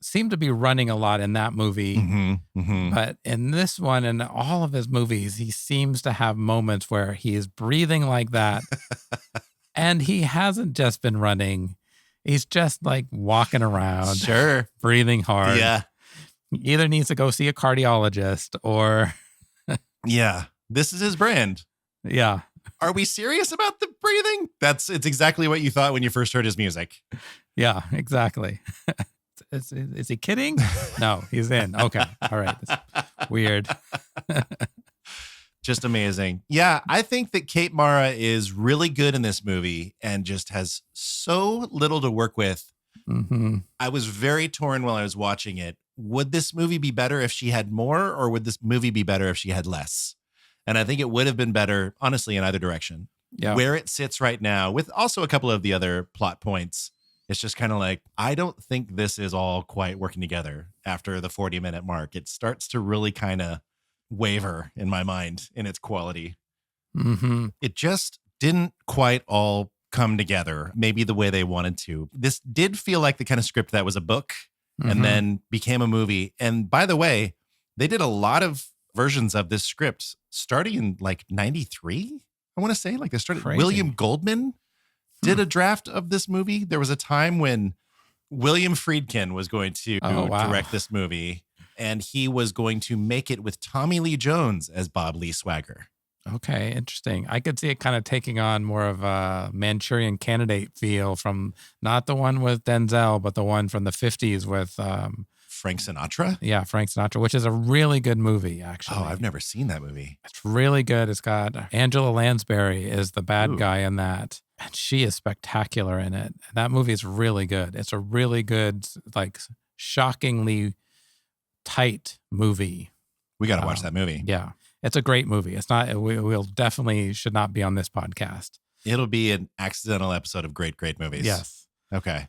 B: seemed to be running a lot in that movie.
A: Mm-hmm. Mm-hmm.
B: But in this one and all of his movies, he seems to have moments where he is breathing like that. And he hasn't just been running. He's just like walking around.
A: Sure.
B: Breathing hard.
A: Yeah.
B: He either needs to go see a cardiologist or...
A: Yeah. This is his brand.
B: Yeah.
A: Are we serious about the breathing? It's exactly what you thought when you first heard his music.
B: Yeah, exactly. Is he kidding? No, he's in. Okay. All right. That's weird.
A: Just amazing. Yeah, I think that Kate Mara is really good in this movie and just has so little to work with.
B: Mm-hmm.
A: I was very torn while I was watching it. Would this movie be better if she had more, or would this movie be better if she had less? And I think it would have been better, honestly, in either direction.
B: Yeah.
A: Where it sits right now, with also a couple of the other plot points, it's just kind of like, I don't think this is all quite working together after the 40-minute mark. It starts to really kind of waver in my mind in its quality.
B: Mm-hmm.
A: It just didn't quite all come together, maybe the way they wanted to. This did feel like the kind of script that was a book and then became a movie. And by the way, they did a lot of versions of this script starting in like 93. I want to say, like, they started.
B: Crazy.
A: William Goldman did a draft of this movie. There was a time when William Friedkin was going to direct this movie, and he was going to make it with Tommy Lee Jones as Bob Lee Swagger.
B: Okay, interesting. I could see it kind of taking on more of a Manchurian Candidate feel from not the one with Denzel, but the one from the 50s with
A: Frank Sinatra?
B: Yeah, Frank Sinatra, which is a really good movie, actually.
A: Oh, I've never seen that movie.
B: It's really good. It's got Angela Lansbury is the bad guy in that. And she is spectacular in it. That movie is really good. It's a really good, like, shockingly tight movie.
A: We got to watch that movie.
B: Yeah. It's a great movie. It's not, we'll definitely should not be on this podcast.
A: It'll be an accidental episode of Great, Great Movies.
B: Yes.
A: Okay.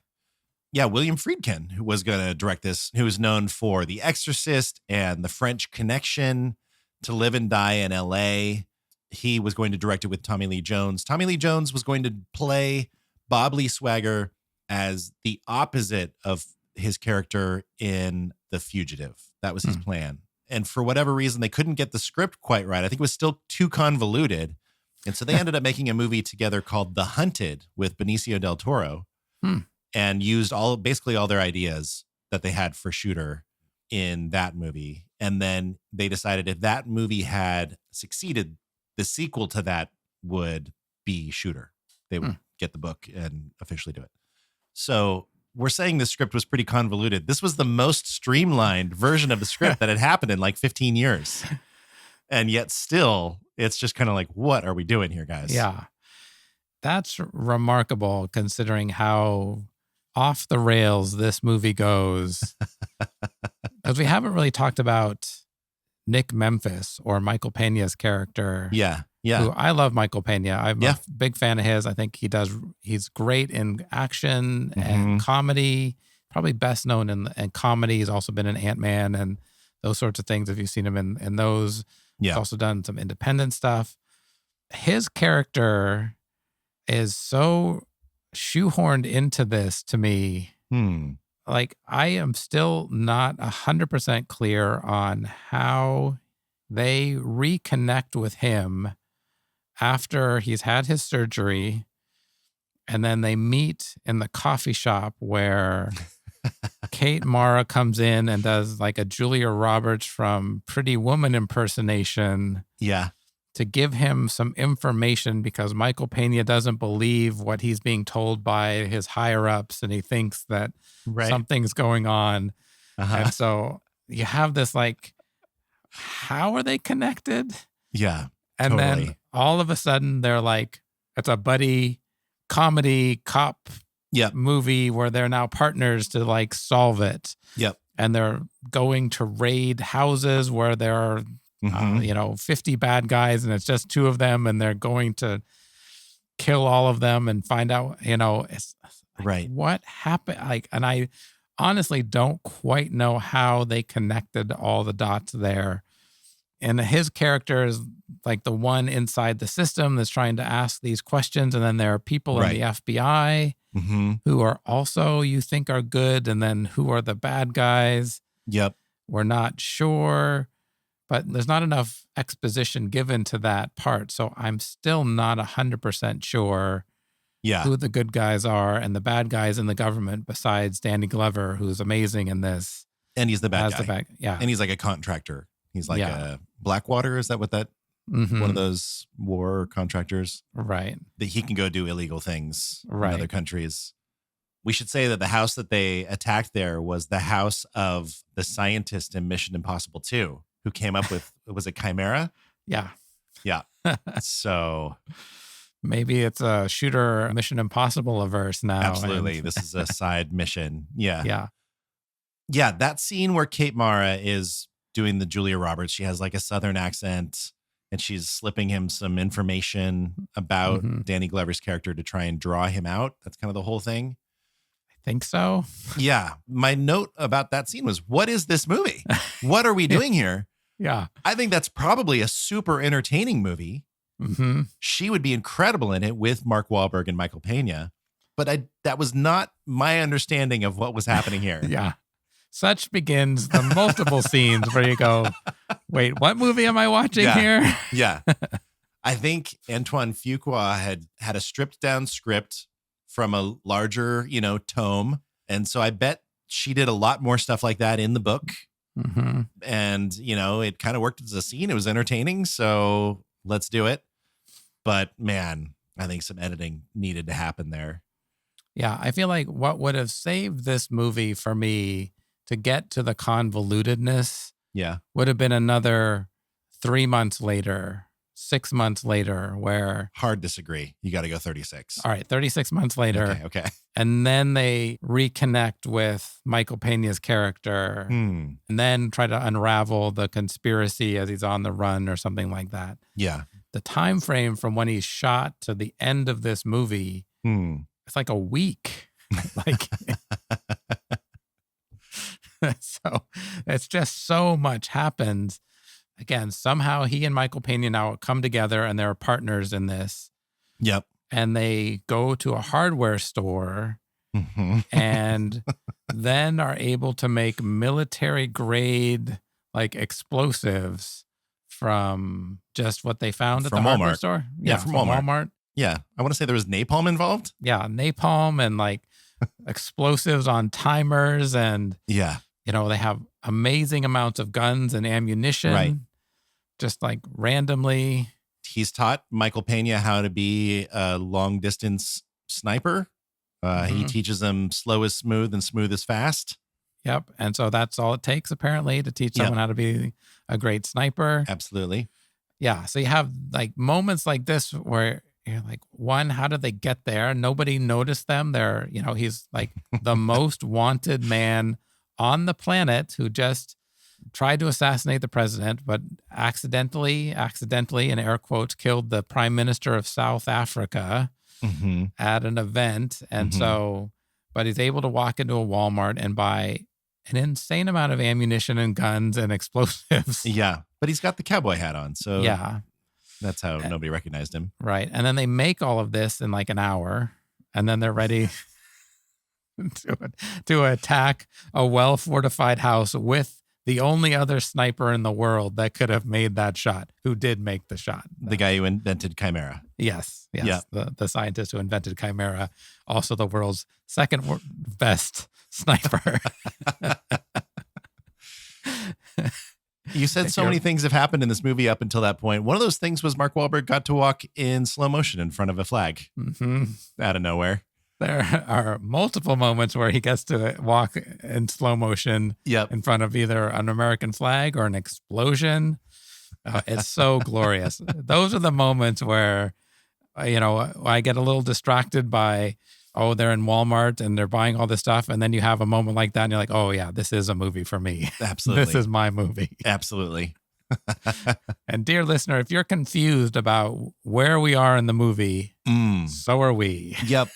A: Yeah, William Friedkin, who was going to direct this, who was known for The Exorcist and The French Connection, To Live and Die in L.A. He was going to direct it with Tommy Lee Jones. Tommy Lee Jones was going to play Bob Lee Swagger as the opposite of his character in The Fugitive. That was his plan. And for whatever reason, they couldn't get the script quite right. I think it was still too convoluted. And so they ended up making a movie together called The Hunted with Benicio del Toro and used basically all their ideas that they had for Shooter in that movie. And then they decided if that movie had succeeded, the sequel to that would be Shooter. They would get the book and officially do it. So we're saying this script was pretty convoluted. This was the most streamlined version of the script that had happened in like 15 years. And yet still, it's just kind of like, what are we doing here, guys?
B: Yeah. That's remarkable considering how off the rails this movie goes. Because we haven't really talked about Nick Memphis or Michael Pena's character.
A: Yeah.
B: Who I love Michael Pena. I'm a big fan of his. I think he's great in action and comedy. Probably best known in comedy. He's also been in Ant-Man and those sorts of things. If you've seen him in those, he's also done some independent stuff. His character is so shoehorned into this to me. Like, I am still not 100% clear on how they reconnect with him after he's had his surgery, and then they meet in the coffee shop where Kate Mara comes in and does like a Julia Roberts from Pretty Woman impersonation.
A: Yeah.
B: To give him some information because Michael Pena doesn't believe what he's being told by his higher ups, and he thinks that something's going on. And so you have this like, how are they connected?
A: Yeah.
B: And then all of a sudden they're like, it's a buddy comedy cop movie where they're now partners to like solve it.
A: Yep.
B: And they're going to raid houses where there are, 50 bad guys and it's just two of them, and they're going to kill all of them and find out, it's like, what happened? Like, and I honestly don't quite know how they connected all the dots there. And his character is like the one inside the system that's trying to ask these questions. And then there are people in the FBI who are also, you think, are good. And then who are the bad guys?
A: Yep.
B: We're not sure, but there's not enough exposition given to that part. So I'm still not 100% sure who the good guys are and the bad guys in the government besides Danny Glover, who's amazing in this.
A: And he's the bad guy.
B: And
A: he's like a contractor. He's like a Blackwater. Is that what that, one of those war contractors?
B: Right.
A: That he can go do illegal things in
B: Right.
A: other countries. We should say that the house that they attacked there was the house of the scientist in Mission Impossible 2 who came up with, was it Chimera?
B: Yeah.
A: Yeah. So
B: maybe it's a shooter Mission Impossible averse now.
A: Absolutely. This is a side mission. Yeah.
B: Yeah.
A: Yeah. That scene where Kate Mara is doing the Julia Roberts, she has like a Southern accent and she's slipping him some information about Danny Glover's character to try and draw him out. That's kind of the whole thing.
B: I think so.
A: Yeah. My note about that scene was, what is this movie? What are we doing here?
B: Yeah.
A: I think that's probably a super entertaining movie. She would be incredible in it with Mark Wahlberg and Michael Pena. But that was not my understanding of what was happening here.
B: Yeah. Such begins the multiple scenes where you go, wait, what movie am I watching here?
A: Yeah. I think Antoine Fuqua had a stripped down script from a larger, tome. And so I bet she did a lot more stuff like that in the book. And, it kind of worked as a scene. It was entertaining. So let's do it. But man, I think some editing needed to happen there.
B: Yeah. I feel like what would have saved this movie for me to get to the convolutedness would have been another 3 months later, 6 months later, where...
A: Hard disagree. You got to go 36.
B: All right, 36 months later.
A: Okay.
B: And then they reconnect with Michael Pena's character and then try to unravel the conspiracy as he's on the run or something like that.
A: Yeah.
B: The time frame from when he's shot to the end of this movie, it's like a week. Like... So it's just so much happens. Again, somehow he and Michael Pena now come together and they're partners in this.
A: Yep.
B: And they go to a hardware store and then are able to make military grade like explosives from just what they found at the hardware store.
A: Yeah, from Walmart. Yeah. I want to say there was napalm involved.
B: Yeah, napalm and like explosives on timers and they have amazing amounts of guns and ammunition, just like randomly.
A: He's taught Michael Pena how to be a long distance sniper. He teaches them slow is smooth and smooth is fast.
B: Yep. And so that's all it takes, apparently, to teach someone how to be a great sniper.
A: Absolutely.
B: Yeah. So you have like moments like this where you're like, one, how did they get there? Nobody noticed them. They're, he's like the most wanted man on the planet who just tried to assassinate the president, but accidentally, in air quotes, killed the prime minister of South Africa at an event. And so, but he's able to walk into a Walmart and buy an insane amount of ammunition and guns and explosives.
A: Yeah. But he's got the cowboy hat on. So
B: yeah,
A: that's how nobody recognized him.
B: Right. And then they make all of this in like an hour, and then they're ready to attack a well-fortified house with the only other sniper in the world that could have made that shot, who did make the shot.
A: The guy who invented Chimera.
B: Yes.
A: Yeah.
B: The scientist who invented Chimera, also the world's second best sniper.
A: You said so many things have happened in this movie up until that point. One of those things was Mark Wahlberg got to walk in slow motion in front of a flag out of nowhere.
B: There are multiple moments where he gets to walk in slow motion in front of either an American flag or an explosion. It's so glorious. Those are the moments where, I get a little distracted by, they're in Walmart and they're buying all this stuff. And then you have a moment like that and you're like, oh yeah, this is a movie for me.
A: Absolutely.
B: This is my movie.
A: Absolutely.
B: And dear listener, if you're confused about where we are in the movie, so are we.
A: Yep.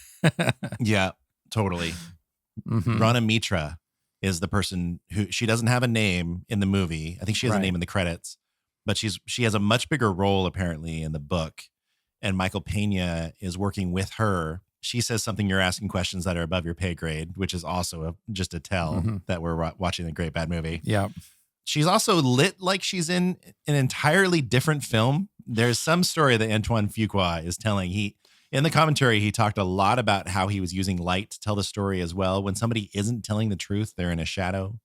A: Yeah, totally. Rana Mitra is the person who, she doesn't have a name in the movie. I think she has a name in the credits, but she has a much bigger role apparently in the book. And Michael Pena is working with her. She says something, you're asking questions that are above your pay grade, which is also just a tell that we're watching a great bad movie.
B: Yeah.
A: She's also lit like she's in an entirely different film. There's some story that Antoine Fuqua is telling. In the commentary, he talked a lot about how he was using light to tell the story as well. When somebody isn't telling the truth, they're in a shadow.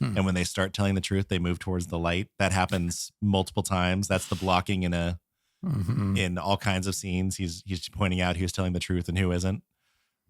A: And when they start telling the truth, they move towards the light. That happens multiple times. That's the blocking in all kinds of scenes. He's pointing out who's telling the truth and who isn't.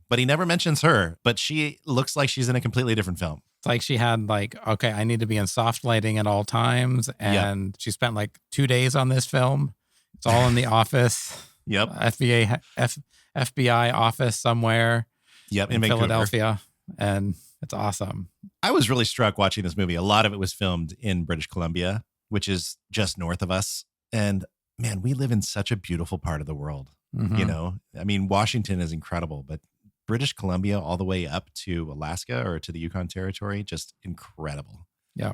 A: But he never mentions her. But she looks like she's in a completely different film.
B: It's like she had okay, I need to be in soft lighting at all times. And she spent 2 days on this film. It's all in the office.
A: Yep.
B: FBI office somewhere.
A: Yep.
B: In Philadelphia. And it's awesome.
A: I was really struck watching this movie. A lot of it was filmed in British Columbia, which is just north of us. And man, we live in such a beautiful part of the world. I mean, Washington is incredible, but British Columbia all the way up to Alaska or to the Yukon Territory, just incredible.
B: Yeah.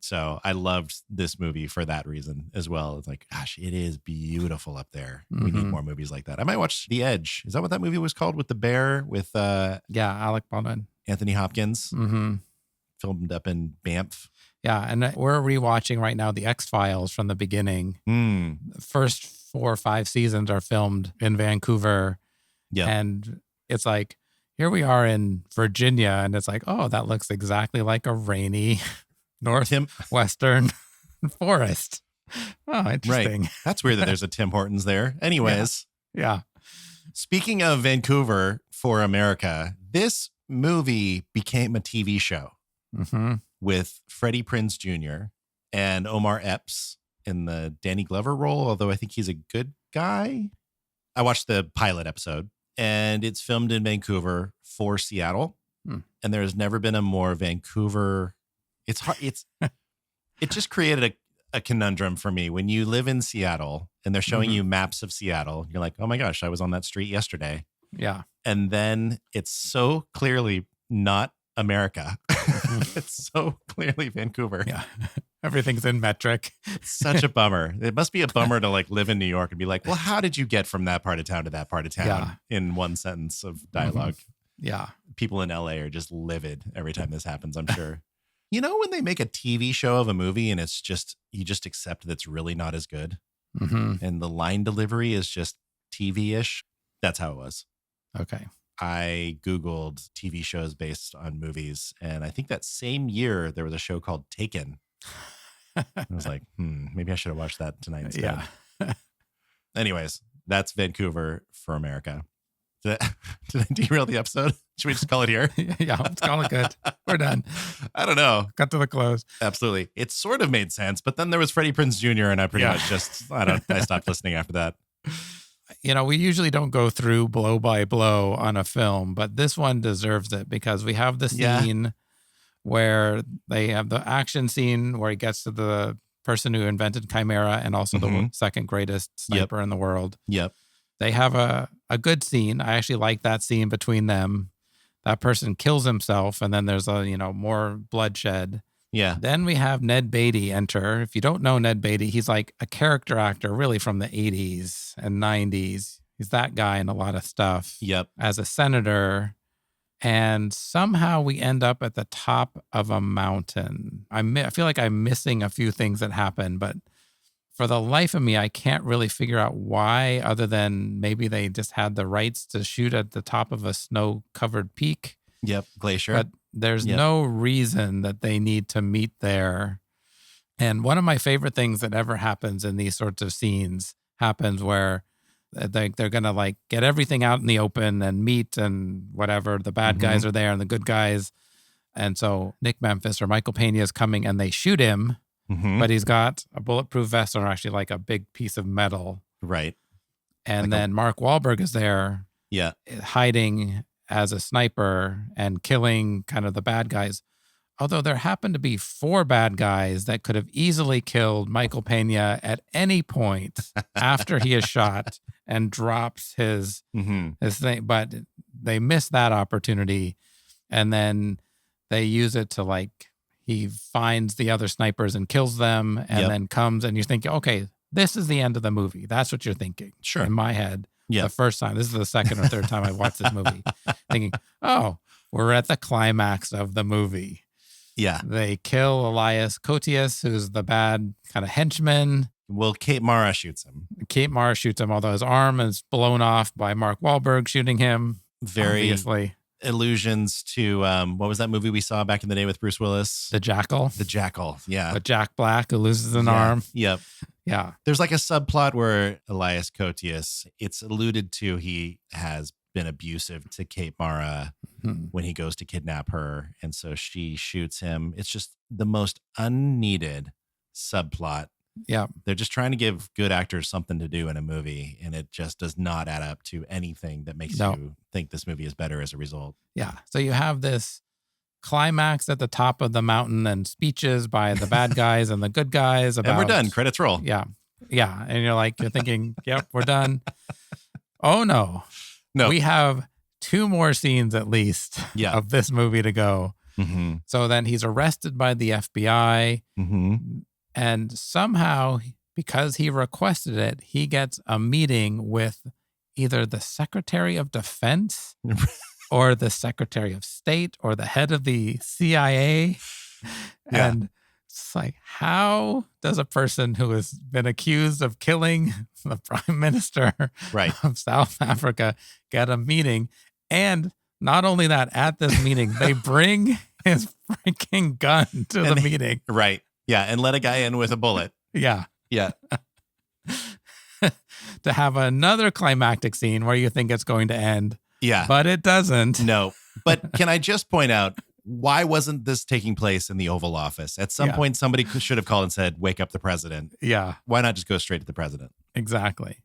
A: So I loved this movie for that reason as well. It's like, gosh, it is beautiful up there. We need more movies like that. I might watch The Edge. Is that what that movie was called with the bear with
B: Alec Baldwin,
A: Anthony Hopkins, filmed up in Banff?
B: Yeah, and we're rewatching right now the X-Files from the beginning. The first 4 or 5 seasons are filmed in Vancouver. Yeah, and it's like, here we are in Virginia, and it's like, oh, that looks exactly like a rainy northwestern forest. Oh, interesting.
A: Right. That's weird that there's a Tim Hortons there. Anyways.
B: Yeah.
A: Speaking of Vancouver for America, this movie became a TV show with Freddie Prinze Jr. and Omar Epps in the Danny Glover role, although I think he's a good guy. I watched the pilot episode, and it's filmed in Vancouver for Seattle. And there has never been a more Vancouver... It's hard. It just created a conundrum for me. When you live in Seattle and they're showing you maps of Seattle, you're like, oh my gosh, I was on that street yesterday.
B: Yeah.
A: And then it's so clearly not America. It's so clearly Vancouver.
B: Yeah. Everything's in metric.
A: It's such a bummer. It must be a bummer to live in New York and be like, well, how did you get from that part of town to that part of town in one sentence of dialogue?
B: Yeah.
A: People in LA are just livid every time this happens, I'm sure. You know, when they make a TV show of a movie and it's just, you just accept that it's really not as good. And the line delivery is just TV-ish. That's how it was.
B: Okay.
A: I Googled TV shows based on movies. And I think that same year there was a show called Taken. I was like, maybe I should have watched that tonight instead.
B: Yeah.
A: Anyways, that's Vancouver for America. Did I derail the episode? Should we just call it here?
B: Yeah, let's call it good. We're done.
A: I don't know.
B: Cut to the close.
A: Absolutely. It sort of made sense, but then there was Freddie Prinze Jr. and I pretty much I stopped listening after that.
B: You know, we usually don't go through blow by blow on a film, but this one deserves it because we have the scene where they have the action scene where he gets to the person who invented Chimera and also the second greatest sniper in the world.
A: Yep.
B: They have a good scene. I actually like that scene between them. That person kills himself and then there's more bloodshed.
A: Yeah.
B: Then we have Ned Beatty enter. If you don't know Ned Beatty, he's like a character actor really from the 80s and 90s. He's that guy in a lot of stuff.
A: Yep.
B: As a senator. And somehow we end up at the top of a mountain. I feel like I'm missing a few things that happen, but for the life of me, I can't really figure out why, other than maybe they just had the rights to shoot at the top of a snow-covered peak.
A: Yep. Glacier.
B: But there's no reason that they need to meet there. And one of my favorite things that ever happens in these sorts of scenes happens where they're going to like get everything out in the open and meet and whatever. The bad guys are there and the good guys. And so Nick Memphis or Michael Pena is coming and they shoot him, but he's got a bulletproof vest or actually like a big piece of metal.
A: Right.
B: And then Mark Wahlberg is there hiding as a sniper and killing kind of the bad guys. Although there happened to be 4 bad guys that could have easily killed Michael Pena at any point after he is shot and drops his thing. But they missed that opportunity. And then they use it to like, he finds the other snipers and kills them and then comes and you're thinking, okay, this is the end of the movie. That's what you're thinking.
A: Sure.
B: In my head.
A: Yeah.
B: The first time. This is the second or third time I watched this movie. Thinking, oh, we're at the climax of the movie.
A: Yeah.
B: They kill Elias Koteas, who's the bad kind of henchman.
A: Well, Kate Mara shoots him.
B: Kate Mara shoots him, although his arm is blown off by Mark Wahlberg shooting him.
A: Very
B: obviously.
A: Allusions to, what was that movie we saw back in the day with Bruce Willis?
B: The Jackal.
A: The Jackal, yeah.
B: With Jack Black, who loses an arm.
A: Yep.
B: Yeah.
A: There's like a subplot where Elias Koteas, it's alluded to he has been abusive to Kate Mara when he goes to kidnap her. And so she shoots him. It's just the most unneeded subplot.
B: Yeah.
A: They're just trying to give good actors something to do in a movie. And it just does not add up to anything that makes you think this movie is better as a result.
B: Yeah. So you have this climax at the top of the mountain and speeches by the bad guys and the good guys about.
A: And we're done. Credits roll.
B: Yeah. Yeah. And you're thinking, yep, we're done. Oh, no.
A: No.
B: We have 2 more scenes at least of this movie to go. So then he's arrested by the FBI. And somehow, because he requested it, he gets a meeting with either the Secretary of Defense or the Secretary of State or the head of the CIA. And it's like, how does a person who has been accused of killing the Prime Minister of South Africa get a meeting? And not only that, at this meeting, they bring his freaking gun to the meeting.
A: Right. Yeah. And let a guy in with a bullet.
B: Yeah.
A: Yeah.
B: To have another climactic scene where you think it's going to end.
A: Yeah.
B: But it doesn't.
A: No. But can I just point out, why wasn't this taking place in the Oval Office? At some point, somebody should have called and said, wake up the president.
B: Yeah.
A: Why not just go straight to the president?
B: Exactly.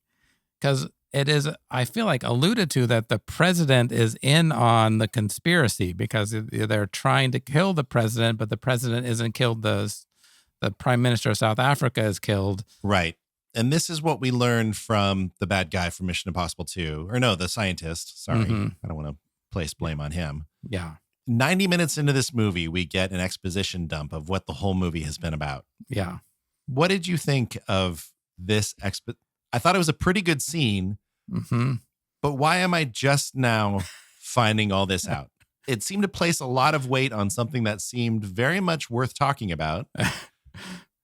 B: Because it is, I feel like, alluded to that the president is in on the conspiracy because they're trying to kill the president, but the president isn't killed. The Prime Minister of South Africa is killed.
A: Right. And this is what we learned from the bad guy from Mission Impossible 2. Or no, the scientist. Sorry. I don't want to place blame on him.
B: Yeah.
A: 90 minutes into this movie, we get an exposition dump of what the whole movie has been about.
B: Yeah.
A: What did you think of this I thought it was a pretty good scene, but why am I just now finding all this out? It seemed to place a lot of weight on something that seemed very much worth talking about.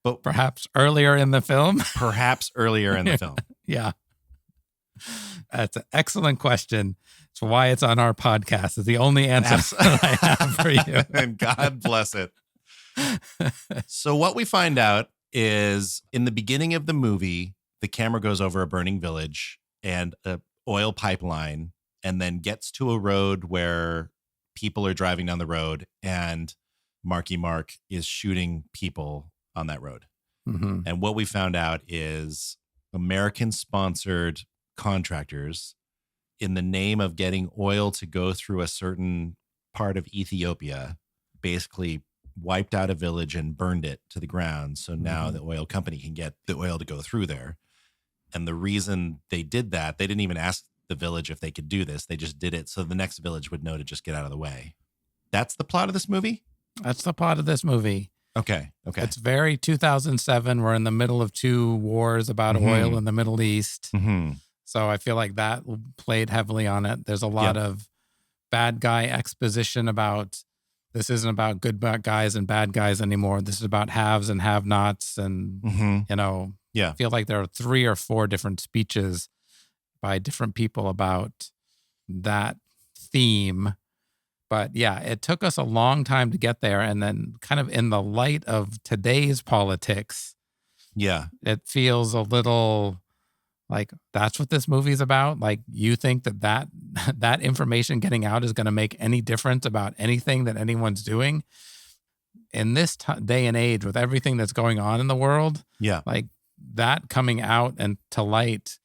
A: But
B: perhaps earlier in the film?
A: Perhaps earlier in the film.
B: Yeah. That's an excellent question. It's why it's on our podcast. It's the only answer that I have for you.
A: And God bless it. So what we find out is in the beginning of the movie, the camera goes over a burning village and a oil pipeline and then gets to a road where people are driving down the road, and Marky Mark is shooting people on that road.
B: Mm-hmm.
A: And what we found out is American-sponsored contractors, in the name of getting oil to go through a certain part of Ethiopia, basically wiped out a village and burned it to the ground. So now the oil company can get the oil to go through there. And the reason they did that, they didn't even ask the village if they could do this. They just did it so the next village would know to just get out of the way. That's the plot of this movie?
B: That's the plot of this movie.
A: Okay.
B: It's very 2007. We're in the middle of two wars about oil in the Middle East.
A: Mm-hmm.
B: So I feel like that played heavily on it. There's a lot of bad guy exposition about this isn't about good guys and bad guys anymore. This is about haves and have-nots. And, I feel like there are 3 or 4 different speeches by different people about that theme. But yeah, it took us a long time to get there. And then kind of in the light of today's politics, it feels a little like that's what this movie's about. Like you think that information getting out is going to make any difference about anything that anyone's doing in this day and age with everything that's going on in the world. Like that coming out and to light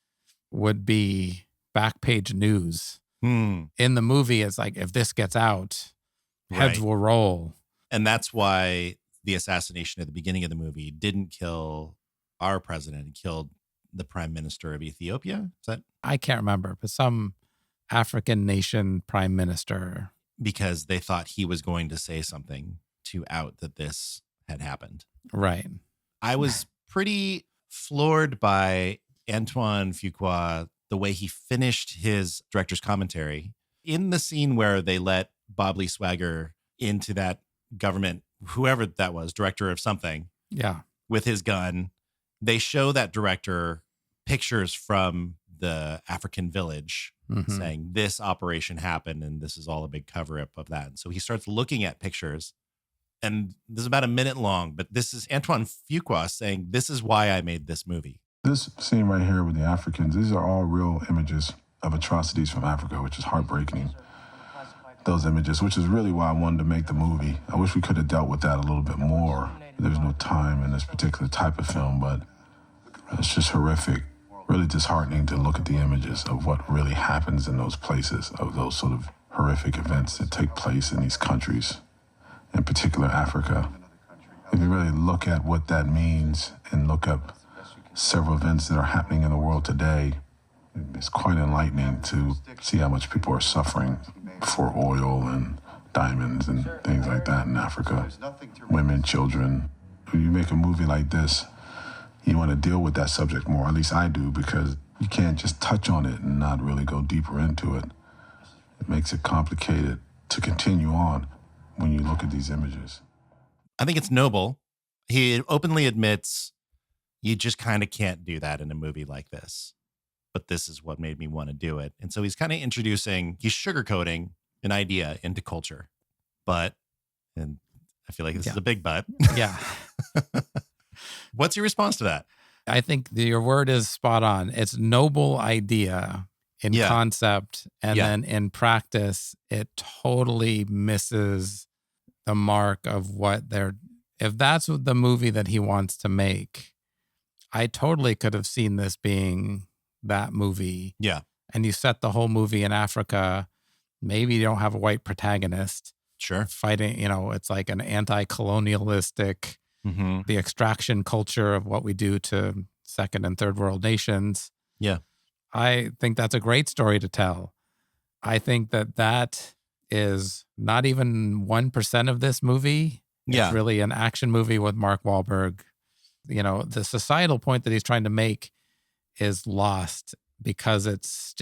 B: would be back page news. In the movie, it's like, if this gets out, heads will roll.
A: And that's why the assassination at the beginning of the movie didn't kill our president. It killed the prime minister of Ethiopia. Is that?
B: I can't remember, but some African nation prime minister.
A: Because they thought he was going to say something to out that this had happened.
B: Right.
A: I was pretty floored by Antoine Fuqua, the way he finished his director's commentary in the scene where they let Bob Lee Swagger into that government, whoever that was, director of something, with his gun. They show that director pictures from the African village saying this operation happened and this is all a big cover up of that. And so he starts looking at pictures, and this is about a minute long, but this is Antoine Fuqua saying, this is why I made this movie.
I: This scene right here with the Africans, these are all real images of atrocities from Africa, which is heartbreaking. Those images, which is really why I wanted to make the movie. I wish we could have dealt with that a little bit more. There's no time in this particular type of film, but it's just horrific, really disheartening to look at the images of what really happens in those places, of those sort of horrific events that take place in these countries, in particular Africa. If you really look at what that means and look up several events that are happening in the world today, it's quite enlightening to see how much people are suffering for oil and diamonds and things like that in Africa. Women, children. When you make a movie like this, you want to deal with that subject more, at least I do, because you can't just touch on it and not really go deeper into it. It makes it complicated to continue on when you look at these images.
A: I think it's noble. He openly admits you just kind of can't do that in a movie like this. But this is what made me want to do it. And so he's kind of he's sugarcoating an idea into culture. But, and I feel like this is a big but.
B: Yeah.
A: What's your response to that?
B: I think your word is spot on. It's noble idea in concept. And then in practice, it totally misses the mark of what if that's the movie that he wants to make, I totally could have seen this being that movie.
A: Yeah.
B: And you set the whole movie in Africa. Maybe you don't have a white protagonist.
A: Sure.
B: Fighting, it's like an anti-colonialistic, the extraction culture of what we do to second and third world nations.
A: Yeah.
B: I think that's a great story to tell. I think that is not even 1% of this movie. It's really an action movie with Mark Wahlberg. The societal point that he's trying to make is lost because it's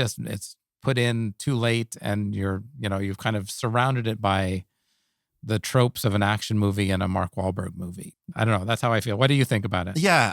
B: put in too late, and you've kind of surrounded it by the tropes of an action movie and a Mark Wahlberg movie. I don't know. That's how I feel. What do you think about it?
A: Yeah,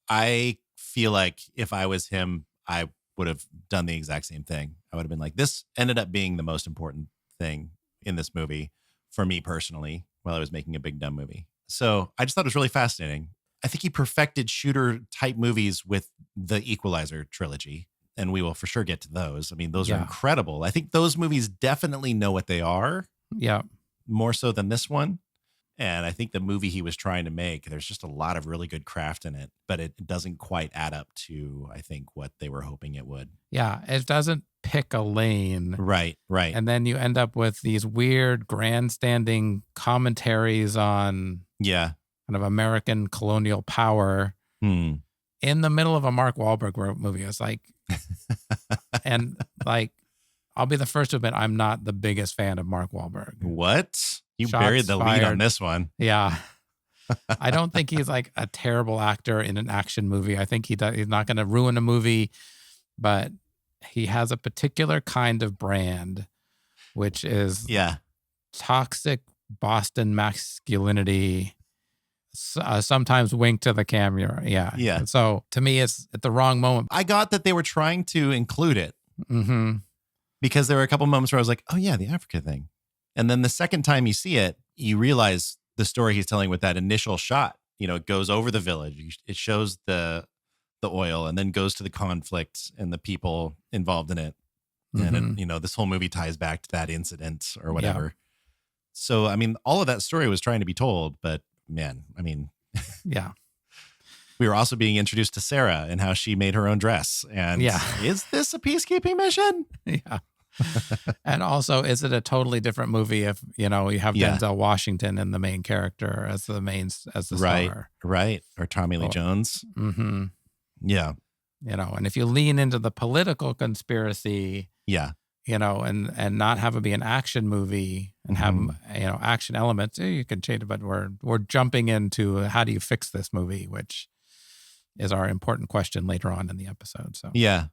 A: I feel like if I was him, I would have done the exact same thing. I would have been like, this ended up being the most important thing in this movie for me personally while I was making a big dumb movie. So I just thought it was really fascinating. I think he perfected shooter type movies with the Equalizer trilogy. and we will for sure get to those. I mean, those are
B: Yeah.
A: incredible. I think those movies definitely know what they are,
B: Yeah.
A: more so than this one. And I think the movie he was trying to make, there's just a lot of really good craft in it, but it doesn't quite add up to, I think, what they were hoping it would.
B: Yeah. It doesn't pick a lane.
A: Right.
B: And then you end up with these weird grandstanding commentaries on
A: Yeah.
B: kind of American colonial power in the middle of a Mark Wahlberg movie. It's like, and like, I'll be the first to admit I'm not the biggest fan of Mark Wahlberg.
A: What? You
B: Shots
A: buried the lead on
B: fired.
A: this one.
B: Yeah. I don't think he's like a terrible actor in an action movie. I think he's not going to ruin a movie, but he has a particular kind of brand, which is toxic Boston masculinity, sometimes wink to the camera. Yeah.
A: Yeah.
B: So to me, it's at the wrong moment.
A: I got that they were trying to include it because there were a couple moments where I was like, oh yeah, the Africa thing. And then the second time you see it, you realize the story he's telling with that initial shot. You know, it goes over the village. It shows the oil and then goes to the conflict and the people involved in it. And, it, you know, this whole movie ties back to that incident or whatever. Yeah. So, I mean, all of that story was trying to be told, but man, I mean,
B: yeah.
A: We were also being introduced to Sarah and how she made her own dress. And is this a peacekeeping mission?
B: Yeah. And also, is it a totally different movie if, you know, you have Denzel Washington in the main character as the star?
A: Right. Or Tommy Lee Jones.
B: Mm-hmm.
A: Yeah.
B: You know, and if you lean into the political conspiracy, you know, and not have it be an action movie and have, you know, action elements, you can change it, but we're jumping into how do you fix this movie, which is our important question later on in the episode. So
A: yeah.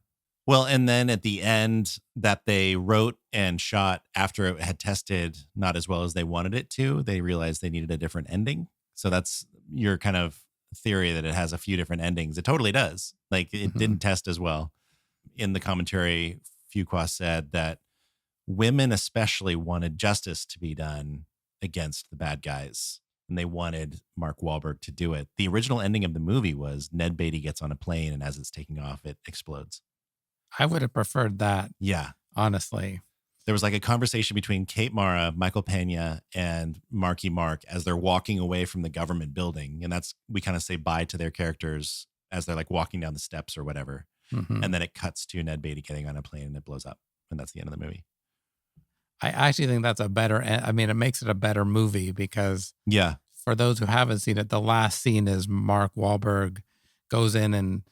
A: Well, and then at the end that they wrote and shot after it had tested not as well as they wanted it to, they realized they needed a different ending. So that's your kind of theory that it has a few different endings. It totally does. Like it didn't test as well. In the commentary, Fuqua said that women especially wanted justice to be done against the bad guys. And they wanted Mark Wahlberg to do it. The original ending of the movie was Ned Beatty gets on a plane and as it's taking off, it explodes.
B: I would have preferred that.
A: Yeah.
B: Honestly.
A: There was like a conversation between Kate Mara, Michael Pena, and Marky Mark as they're walking away from the government building. And we kind of say bye to their characters as they're like walking down the steps or whatever. And then it cuts to Ned Beatty getting on a plane and it blows up. And that's the end of the movie.
B: I actually think that's it makes it a better movie because for those who haven't seen it, the last scene is Mark Wahlberg goes in and,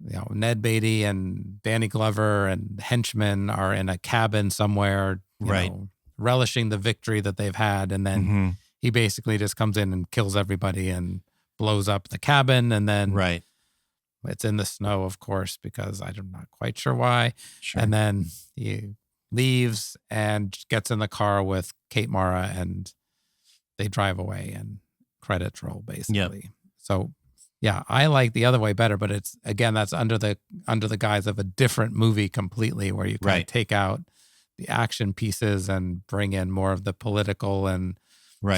B: you know, Ned Beatty and Danny Glover and henchmen are in a cabin somewhere, you know, relishing the victory that they've had. And then he basically just comes in and kills everybody and blows up the cabin. And then it's in the snow, of course, because I'm not quite sure why. And then he leaves and gets in the car with Kate Mara and they drive away and credits roll basically. So yeah, I like the other way better, but it's again, that's under the guise of a different movie completely where you kind of take out the action pieces and bring in more of the political and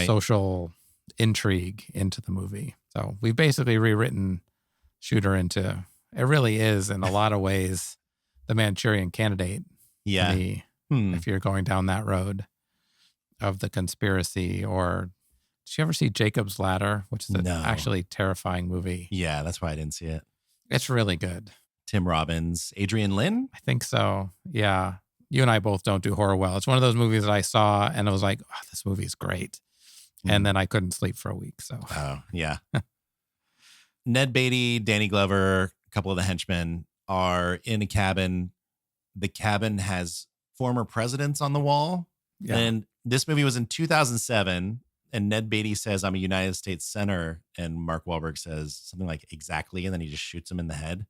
B: social intrigue into the movie. So we've basically rewritten Shooter into, it really is in a lot of ways, the Manchurian Candidate.
A: Yeah.
B: If you're going down that road of the conspiracy or did you ever see Jacob's Ladder, which is an actually terrifying movie?
A: Yeah, that's why I didn't see it.
B: It's really good.
A: Tim Robbins, Adrian Lynn?
B: I think so. Yeah. You and I both don't do horror well. It's one of those movies that I saw and I was like, oh, this movie is great. And then I couldn't sleep for a week. So.
A: Oh, yeah. Ned Beatty, Danny Glover, a couple of the henchmen are in a cabin. The cabin has former presidents on the wall. Yeah. And this movie was in 2007. And Ned Beatty says, I'm a United States senator. And Mark Wahlberg says something like exactly. And then he just shoots him in the head.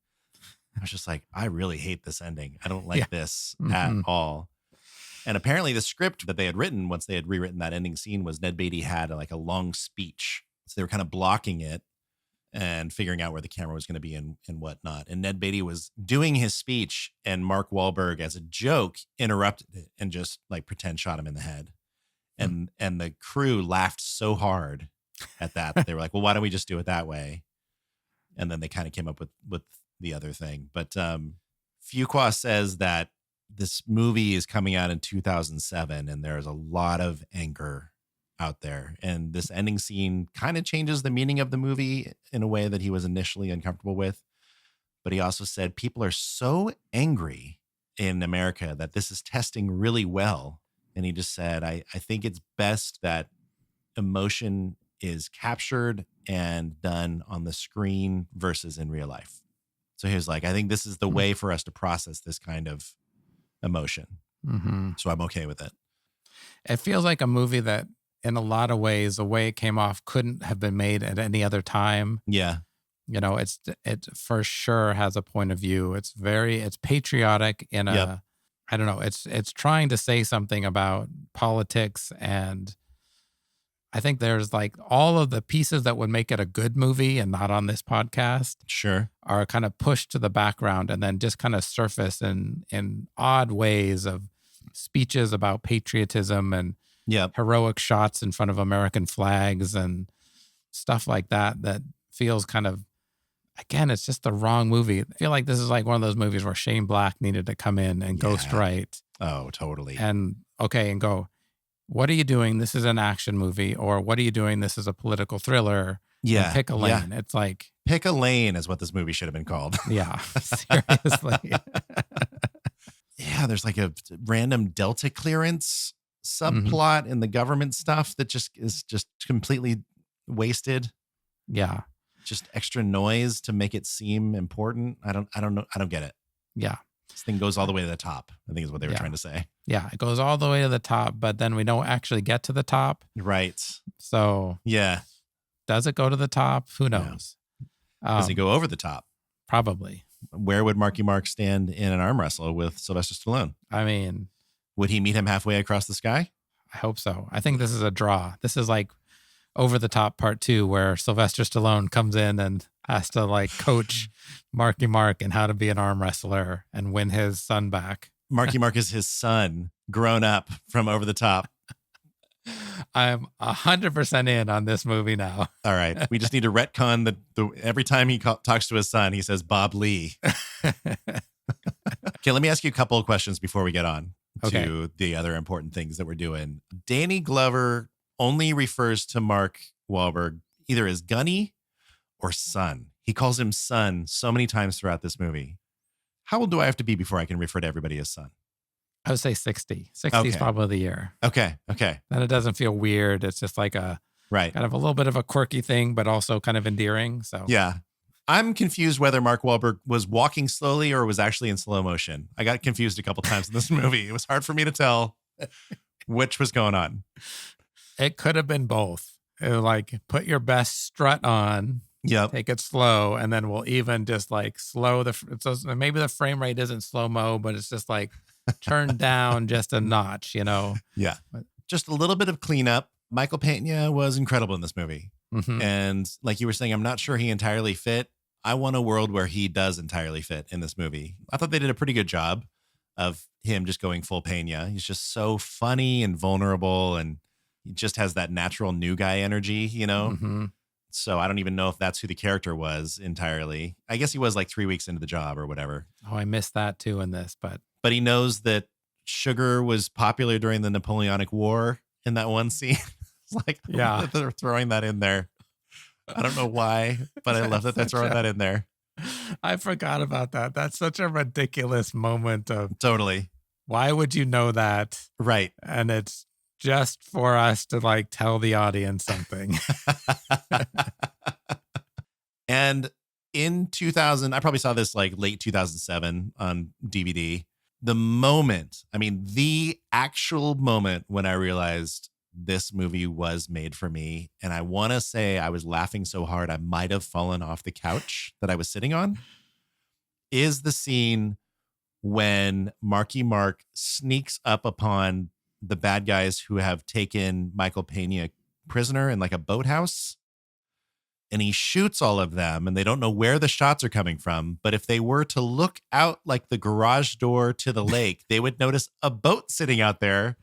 A: I was just like, I really hate this ending. I don't like this at all. And apparently the script that they had written, once they had rewritten that ending scene, was Ned Beatty had like a long speech. So they were kind of blocking it and figuring out where the camera was going to be and whatnot. And Ned Beatty was doing his speech and Mark Wahlberg, as a joke, interrupted it and just like pretend shot him in the head. And the crew laughed so hard at that they were like, well, why don't we just do it that way? And then they kind of came up with the other thing. But Fuqua says that this movie is coming out in 2007 and there's a lot of anger out there. And this ending scene kind of changes the meaning of the movie in a way that he was initially uncomfortable with. But he also said people are so angry in America that this is testing really well. And he just said, I think it's best that emotion is captured and done on the screen versus in real life. So he was like, I think this is the way for us to process this kind of emotion.
B: Mm-hmm.
A: So I'm okay with it.
B: It feels like a movie that in a lot of ways, the way it came off couldn't have been made at any other time.
A: Yeah.
B: You know, it for sure has a point of view. It's patriotic in a, I don't know, it's trying to say something about politics, and I think there's like all of the pieces that would make it a good movie and not on this podcast
A: Sure.
B: are kind of pushed to the background and then just kind of surface in odd ways of speeches about patriotism and heroic shots in front of American flags and stuff like that feels kind of, again, it's just the wrong movie. I feel like this is like one of those movies where Shane Black needed to come in and ghost write.
A: Oh, totally.
B: And go, what are you doing? This is an action movie. Or what are you doing? This is a political thriller.
A: Yeah.
B: And pick a lane.
A: Yeah.
B: It's like.
A: Pick a lane is what this movie should have been called.
B: Yeah. Seriously.
A: Yeah. There's like a random Delta clearance subplot in the government stuff that just is just completely wasted.
B: Yeah.
A: Just extra noise to make it seem important. I don't know. I don't get it.
B: Yeah.
A: This thing goes all the way to the top, I think is what they were trying to say.
B: Yeah. It goes all the way to the top, but then we don't actually get to the top.
A: Right.
B: So
A: yeah.
B: Does it go to the top? Who knows?
A: Yeah. Does it go over the top?
B: Probably.
A: Where would Marky Mark stand in an arm wrestle with Sylvester Stallone?
B: I mean,
A: would he meet him halfway across the sky?
B: I hope so. I think this is a draw. This is like Over the Top Part 2, where Sylvester Stallone comes in and has to like coach Marky Mark in how to be an arm wrestler and win his son back.
A: Marky Mark is his son, grown up from Over the Top.
B: I'm 100% in on this movie now.
A: All right. We just need to retcon the every time he talks to his son, he says Bob Lee. Okay, let me ask you a couple of questions before we get on to the other important things that we're doing. Danny Glover only refers to Mark Wahlberg either as Gunny or son. He calls him son so many times throughout this movie. How old do I have to be before I can refer to everybody as son?
B: I would say 60. 60 is probably the year.
A: Okay.
B: Then it doesn't feel weird. It's just like a kind of a little bit of a quirky thing, but also kind of endearing. So
A: yeah. I'm confused whether Mark Wahlberg was walking slowly or was actually in slow motion. I got confused a couple times in this movie. It was hard for me to tell which was going on.
B: It could have been both. It was like, put your best strut on.
A: Yep.
B: Take it slow, and then we'll even just like slow so maybe the frame rate isn't slow-mo, but it's just like turned down just a notch, you know?
A: Yeah. Just a little bit of cleanup. Michael Pena was incredible in this movie.
B: Mm-hmm.
A: And like you were saying, I'm not sure he entirely fit. I want a world where he does entirely fit in this movie. I thought they did a pretty good job of him just going full Pena. He's just so funny and vulnerable, and he just has that natural new guy energy, you know?
B: Mm-hmm.
A: So I don't even know if that's who the character was entirely. I guess he was like 3 weeks into the job or whatever.
B: Oh, I missed that too in this, but
A: he knows that sugar was popular during the Napoleonic War in that one scene. It's like,
B: yeah,
A: they're throwing that in there. I don't know why, but I love that they're throwing that in there.
B: I forgot about that. That's such a ridiculous moment of
A: totally.
B: Why would you know that?
A: Right.
B: And it's just for us to like tell the audience something.
A: And in 2000, I probably saw this like late 2007 on DVD. The actual moment when I realized this movie was made for me. And I want to say I was laughing so hard I might have fallen off the couch that I was sitting on, is the scene when Marky Mark sneaks up upon the bad guys who have taken Michael Pena prisoner in like a boathouse. And he shoots all of them, and they don't know where the shots are coming from. But if they were to look out like the garage door to the lake, they would notice a boat sitting out there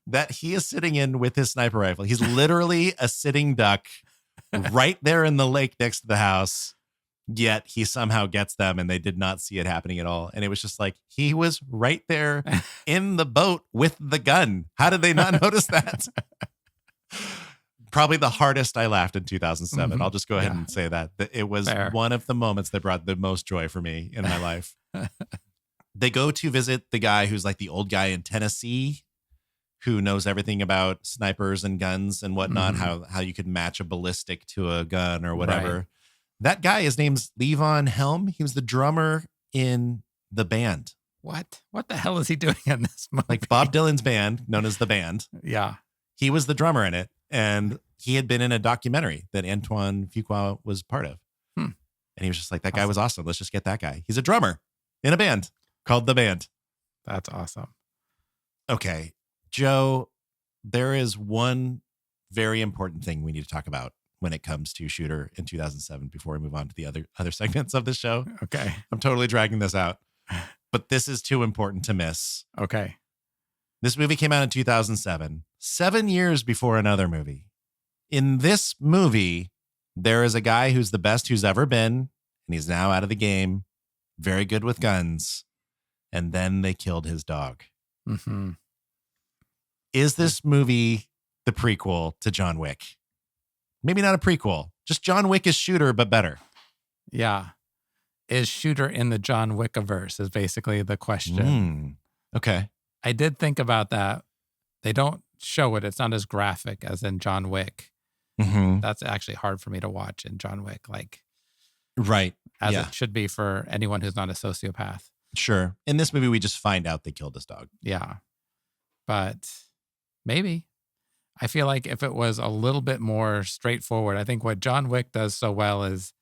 A: that he is sitting in with his sniper rifle. He's literally a sitting duck right there in the lake next to the house Yet he somehow gets them and they did not see it happening at all. And it was just like, he was right there in the boat with the gun. How did they not notice that? Probably the hardest I laughed in 2007.
B: Mhm.
A: I'll just go ahead
B: Yeah.
A: and say that. It was
B: Fair.
A: one of the moments that brought the most joy for me in my life. They go to visit the guy who's like the old guy in Tennessee who knows everything about snipers and guns and whatnot, how you could match a ballistic to a gun or whatever.
B: Right.
A: That guy, his name's Levon Helm. He was the drummer in the band.
B: What the hell is he doing in this movie?
A: Like Bob Dylan's band, known as The Band.
B: Yeah.
A: He was the drummer in it. And he had been in a documentary that Antoine Fuqua was part of. And he was just like, that guy was awesome. Let's just get that guy. He's a drummer in a band called The Band.
B: That's awesome.
A: Okay. Joe, there is one very important thing we need to talk about when it comes to Shooter in 2007 before we move on to the other segments of the show.
B: Okay.
A: I'm totally dragging this out, but this is too important to miss.
B: Okay.
A: This movie came out in 2007, 7 years before another movie. In this movie, there is a guy who's the best who's ever been, and he's now out of the game, very good with guns, and then they killed his dog.
B: Mm-hmm.
A: Is this movie the prequel to John Wick? Maybe not a prequel, just John Wick is Shooter, but better.
B: Yeah. Is Shooter in the John Wick-averse is basically the question.
A: Okay.
B: I did think about that. They don't show it. It's not as graphic as in John Wick.
A: Mm-hmm.
B: That's actually hard for me to watch in John Wick, like
A: Right.
B: as
A: Yeah.
B: it should be for anyone who's not a sociopath.
A: Sure. In this movie, we just find out they killed his dog.
B: Yeah. But maybe. I feel like if it was a little bit more straightforward, I think what John Wick does so well is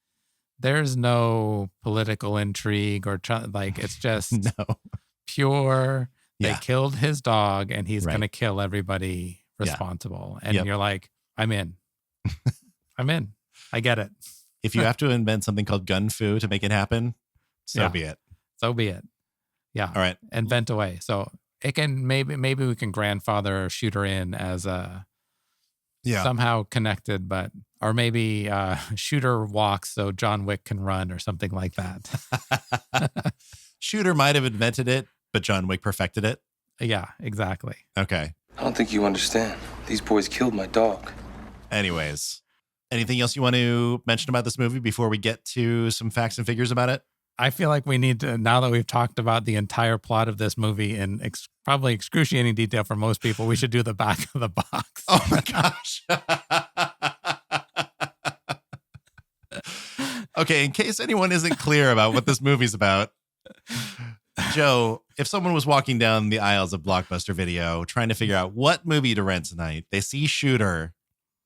B: there's no political intrigue or like it's just
A: No.
B: pure. They
A: Yeah.
B: killed his dog and he's
A: Right.
B: going to kill everybody
A: Yeah.
B: responsible. And
A: Yep.
B: you're like, I'm in. I'm in. I get it.
A: If you have to invent something called gun fu to make it happen, so
B: Yeah.
A: be it.
B: So be it. Yeah.
A: All right.
B: And vent away. So it can maybe we can grandfather Shooter in as a somehow connected, but or maybe Shooter walks so John Wick can run or something like that.
A: Shooter might have invented it, but John Wick perfected it.
B: Yeah, exactly.
A: Okay.
D: I don't think you understand. These boys killed my dog.
A: Anyways, anything else you want to mention about this movie before we get to some facts and figures about it?
B: I feel like we need to, now that we've talked about the entire plot of this movie in probably excruciating detail for most people, we should do the back of the box.
A: Oh my gosh. Okay, in case anyone isn't clear about what this movie's about, Joe, if someone was walking down the aisles of Blockbuster Video trying to figure out what movie to rent tonight, they see Shooter.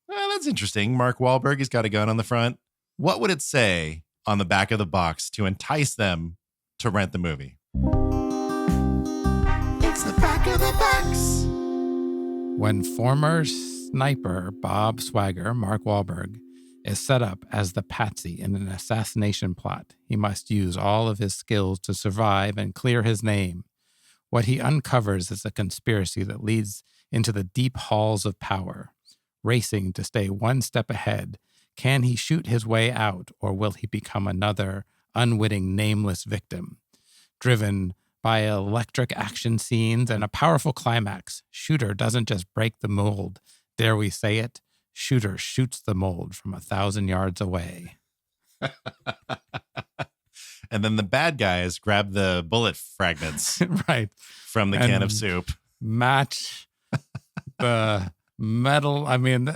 A: Well, that's interesting. Mark Wahlberg, he's got a gun on the front. What would it say on the back of the box to entice them to rent the movie? It's the back of the box.
B: When former sniper Bob Swagger, Mark Wahlberg, is set up as the patsy in an assassination plot, he must use all of his skills to survive and clear his name. What he uncovers is a conspiracy that leads into the deep halls of power. Racing to stay one step ahead, can he shoot his way out, or will he become another unwitting, nameless victim? Driven by electric action scenes and a powerful climax, Shooter doesn't just break the mold. Dare we say it? Shooter shoots the mold from 1,000 yards away.
A: And then the bad guys grab the bullet fragments
B: Right.
A: from the can of soup.
B: Match the metal. I mean,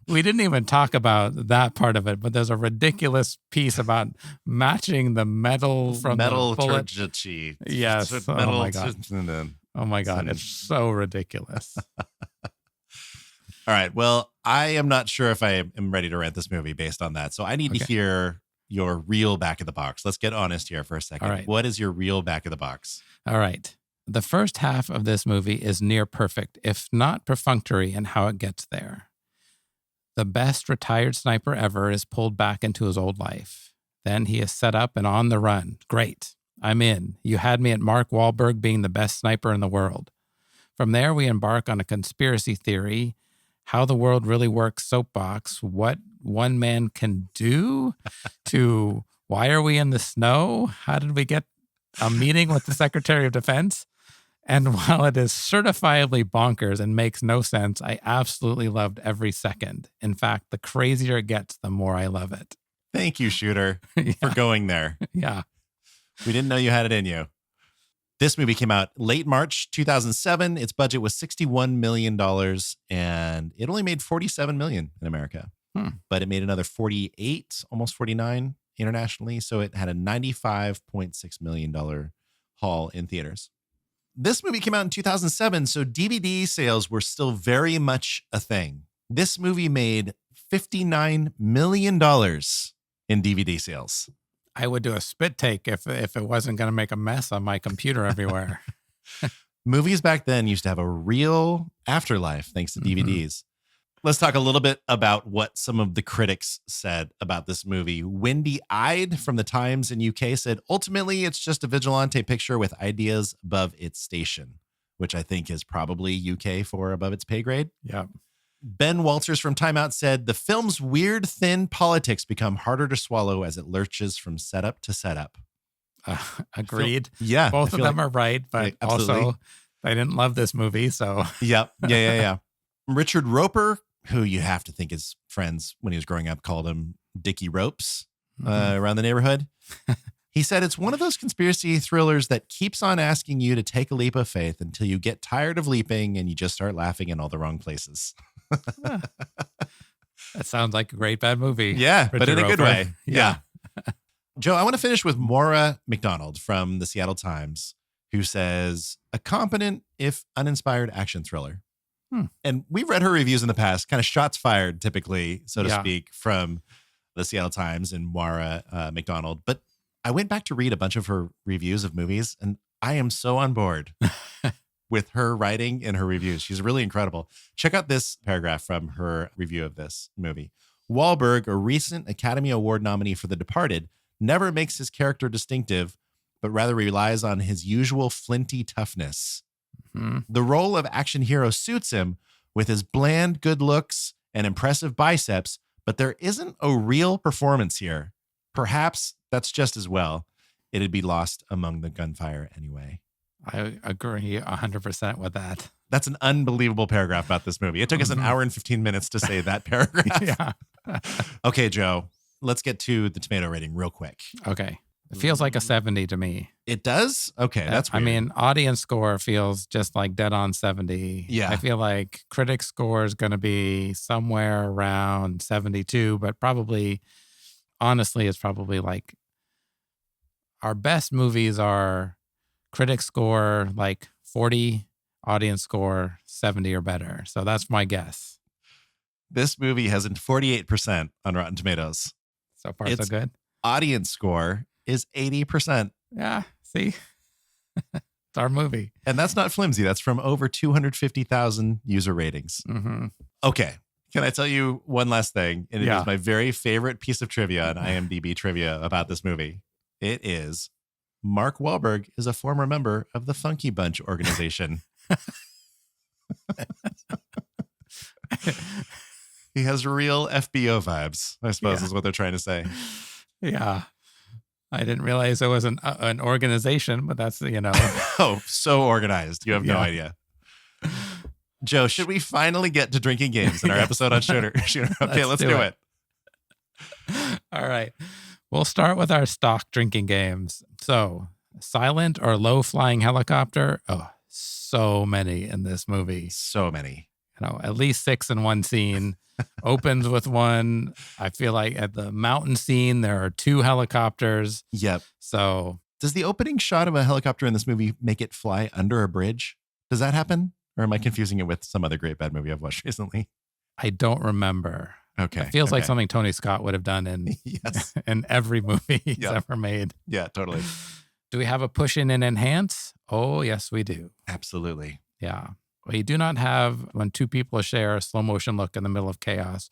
B: we didn't even talk about that part of it, but there's a ridiculous piece about matching the metal from
A: metal
B: the bullet.
A: turgidity.
B: Yes.
A: Metal
B: Oh my God. Oh my God. It's so ridiculous.
A: All right. Well, I am not sure if I am ready to rent this movie based on that. So I need to hear your real back of the box. Let's get honest here for a second.
B: All right.
A: What is your real back of the box?
B: All right. The first half of this movie is near perfect, if not perfunctory in how it gets there. The best retired sniper ever is pulled back into his old life. Then he is set up and on the run. Great. I'm in. You had me at Mark Wahlberg being the best sniper in the world. From there, we embark on a conspiracy theory, how the world really works soapbox, what one man can do to Why are we in the snow? How did we get a meeting with the Secretary of Defense? And while it is certifiably bonkers and makes no sense, I absolutely loved every second. In fact, the crazier it gets, the more I love it.
A: Thank you, Shooter, for going there.
B: Yeah.
A: We didn't know you had it in you. This movie came out late March 2007. Its budget was $61 million, and it only made $47 million in America. But it made another 48, almost 49 internationally. So it had a $95.6 million haul in theaters. This movie came out in 2007, so DVD sales were still very much a thing. This movie made $59 million in DVD sales.
B: I would do a spit take if it wasn't going to make a mess on my computer everywhere.
A: Movies back then used to have a real afterlife thanks to DVDs. Let's talk a little bit about what some of the critics said about this movie. Wendy Ide from the Times in UK said, ultimately, it's just a vigilante picture with ideas above its station, which I think is probably UK for above its pay grade.
B: Yeah.
A: Ben Walters from Time Out said, the film's weird, thin politics become harder to swallow as it lurches from setup to setup.
B: Agreed.
A: Yeah.
B: Both of them are right, but also I didn't love this movie, so.
A: Yep. Yeah. Richard Roper, who you have to think his friends when he was growing up called him Dickie Ropes around the neighborhood. He said, it's one of those conspiracy thrillers that keeps on asking you to take a leap of faith until you get tired of leaping and you just start laughing in all the wrong places.
B: That sounds like a great bad movie.
A: Yeah,
B: Richard
A: but in a good
B: Roper.
A: way. Yeah. Joe, I want to finish with Maura McDonald from the Seattle Times, who says, a competent, if uninspired action thriller. And we've read her reviews in the past, kind of shots fired, typically, so to speak, from the Seattle Times and Maura McDonald. But I went back to read a bunch of her reviews of movies, and I am so on board with her writing and her reviews. She's really incredible. Check out this paragraph from her review of this movie. Wahlberg, a recent Academy Award nominee for The Departed, never makes his character distinctive, but rather relies on his usual flinty toughness. The role of action hero suits him with his bland good looks and impressive biceps, but there isn't a real performance here. Perhaps that's just as well. It'd be lost among the gunfire anyway.
B: I agree 100% with that.
A: That's an unbelievable paragraph about this movie. It took us an hour and 15 minutes to say that paragraph.
B: Yeah.
A: Okay, Joe, let's get to the tomato rating real quick.
B: Okay. It feels like a 70 to me.
A: It does? Okay, that's weird.
B: I mean, audience score feels just like dead on 70.
A: Yeah.
B: I feel like critic score is going to be somewhere around 72, but probably, honestly, it's probably like our best movies are critic score like 40, audience score 70 or better. So that's my guess.
A: This movie has a 48% on Rotten Tomatoes.
B: So far, so good.
A: Audience score is 80%.
B: Yeah, see? It's our movie.
A: And that's not flimsy. That's from over 250,000 user ratings. Okay. Can I tell you one last thing? And it is my very favorite piece of trivia on IMDb trivia about this movie. It is Mark Wahlberg is a former member of the Funky Bunch organization. He has real FBO vibes, I suppose is what they're trying to say.
B: Yeah. I didn't realize it was an organization, but that's,
A: Oh, so organized. You have no idea. Joe, should we finally get to drinking games in our episode on Shooter? Okay, let's do it.
B: All right. We'll start with our stock drinking games. So, silent or low flying helicopter? Oh, so many in this movie.
A: So many.
B: At least 6 in one scene. Opens with one. I feel like at the mountain scene, there are 2 helicopters.
A: Yep.
B: So
A: does the opening shot of a helicopter in this movie make it fly under a bridge? Does that happen? Or am I confusing it with some other great bad movie I've watched recently?
B: I don't remember.
A: Okay.
B: It feels like something Tony Scott would have done in in every movie he's ever made.
A: Yeah, totally.
B: Do we have a push in and enhance? Oh, yes, we do.
A: Absolutely.
B: Yeah. We do not have when 2 people share a slow motion look in the middle of chaos,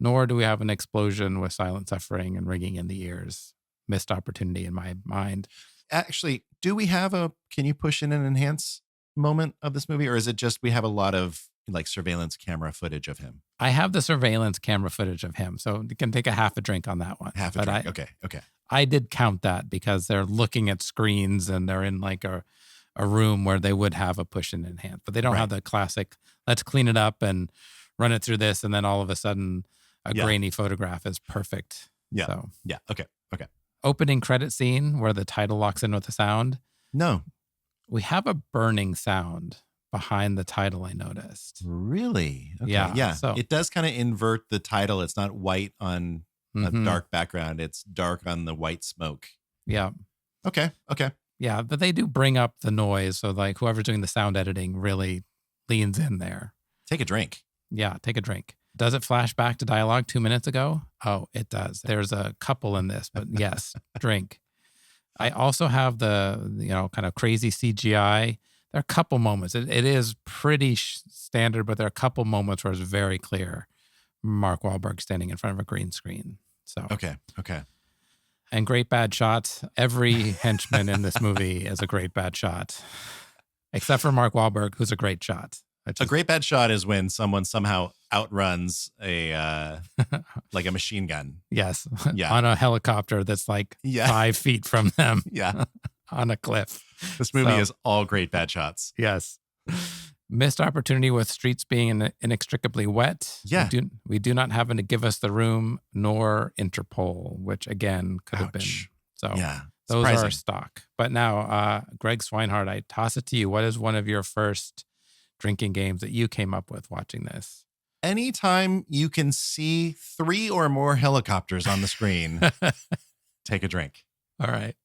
B: nor do we have an explosion with silent suffering and ringing in the ears. Missed opportunity in my mind.
A: Actually, do we have a can you push in and enhance moment of this movie? Or is it just we have a lot of like surveillance camera footage of him?
B: I have the surveillance camera footage of him, so you can take a half a drink on that one.
A: Half a drink. Okay.
B: I did count that because they're looking at screens and they're in like a room where they would have a push and enhance, but they don't have the classic, let's clean it up and run it through this. And then all of a sudden a grainy photograph is perfect.
A: Yeah.
B: So,
A: yeah. Okay.
B: Opening credit scene where the title locks in with the sound.
A: No.
B: We have a burning sound behind the title, I noticed.
A: Really? Okay.
B: Yeah. So
A: it does kind of invert the title. It's not white on a dark background. It's dark on the white smoke.
B: Yeah.
A: Okay.
B: Yeah, but they do bring up the noise. So like whoever's doing the sound editing really leans in there.
A: Take a drink.
B: Yeah, take a drink. Does it flash back to dialogue 2 minutes ago? Oh, it does. There's a couple in this, but yes, drink. I also have the, kind of crazy CGI. There are a couple moments. It is pretty standard, but there are a couple moments where it's very clear. Mark Wahlberg standing in front of a green screen. So
A: Okay.
B: And great bad shots. Every henchman in this movie is a great bad shot, except for Mark Wahlberg, who's a great shot.
A: A great bad shot is when someone somehow outruns a like a machine gun.
B: Yes.
A: Yeah.
B: On a helicopter that's like 5 feet from them.
A: Yeah.
B: On a cliff.
A: This movie is all great bad shots.
B: Yes. Missed opportunity with streets being inextricably wet.
A: Yeah.
B: We do not happen to give us the room nor Interpol, which again could have been. So
A: yeah,
B: those
A: surprising.
B: are stock. But now, Greg Swinehart, I toss it to you. What is one of your first drinking games that you came up with watching this?
A: Anytime you can see 3 or more helicopters on the screen, take a drink.
B: All right.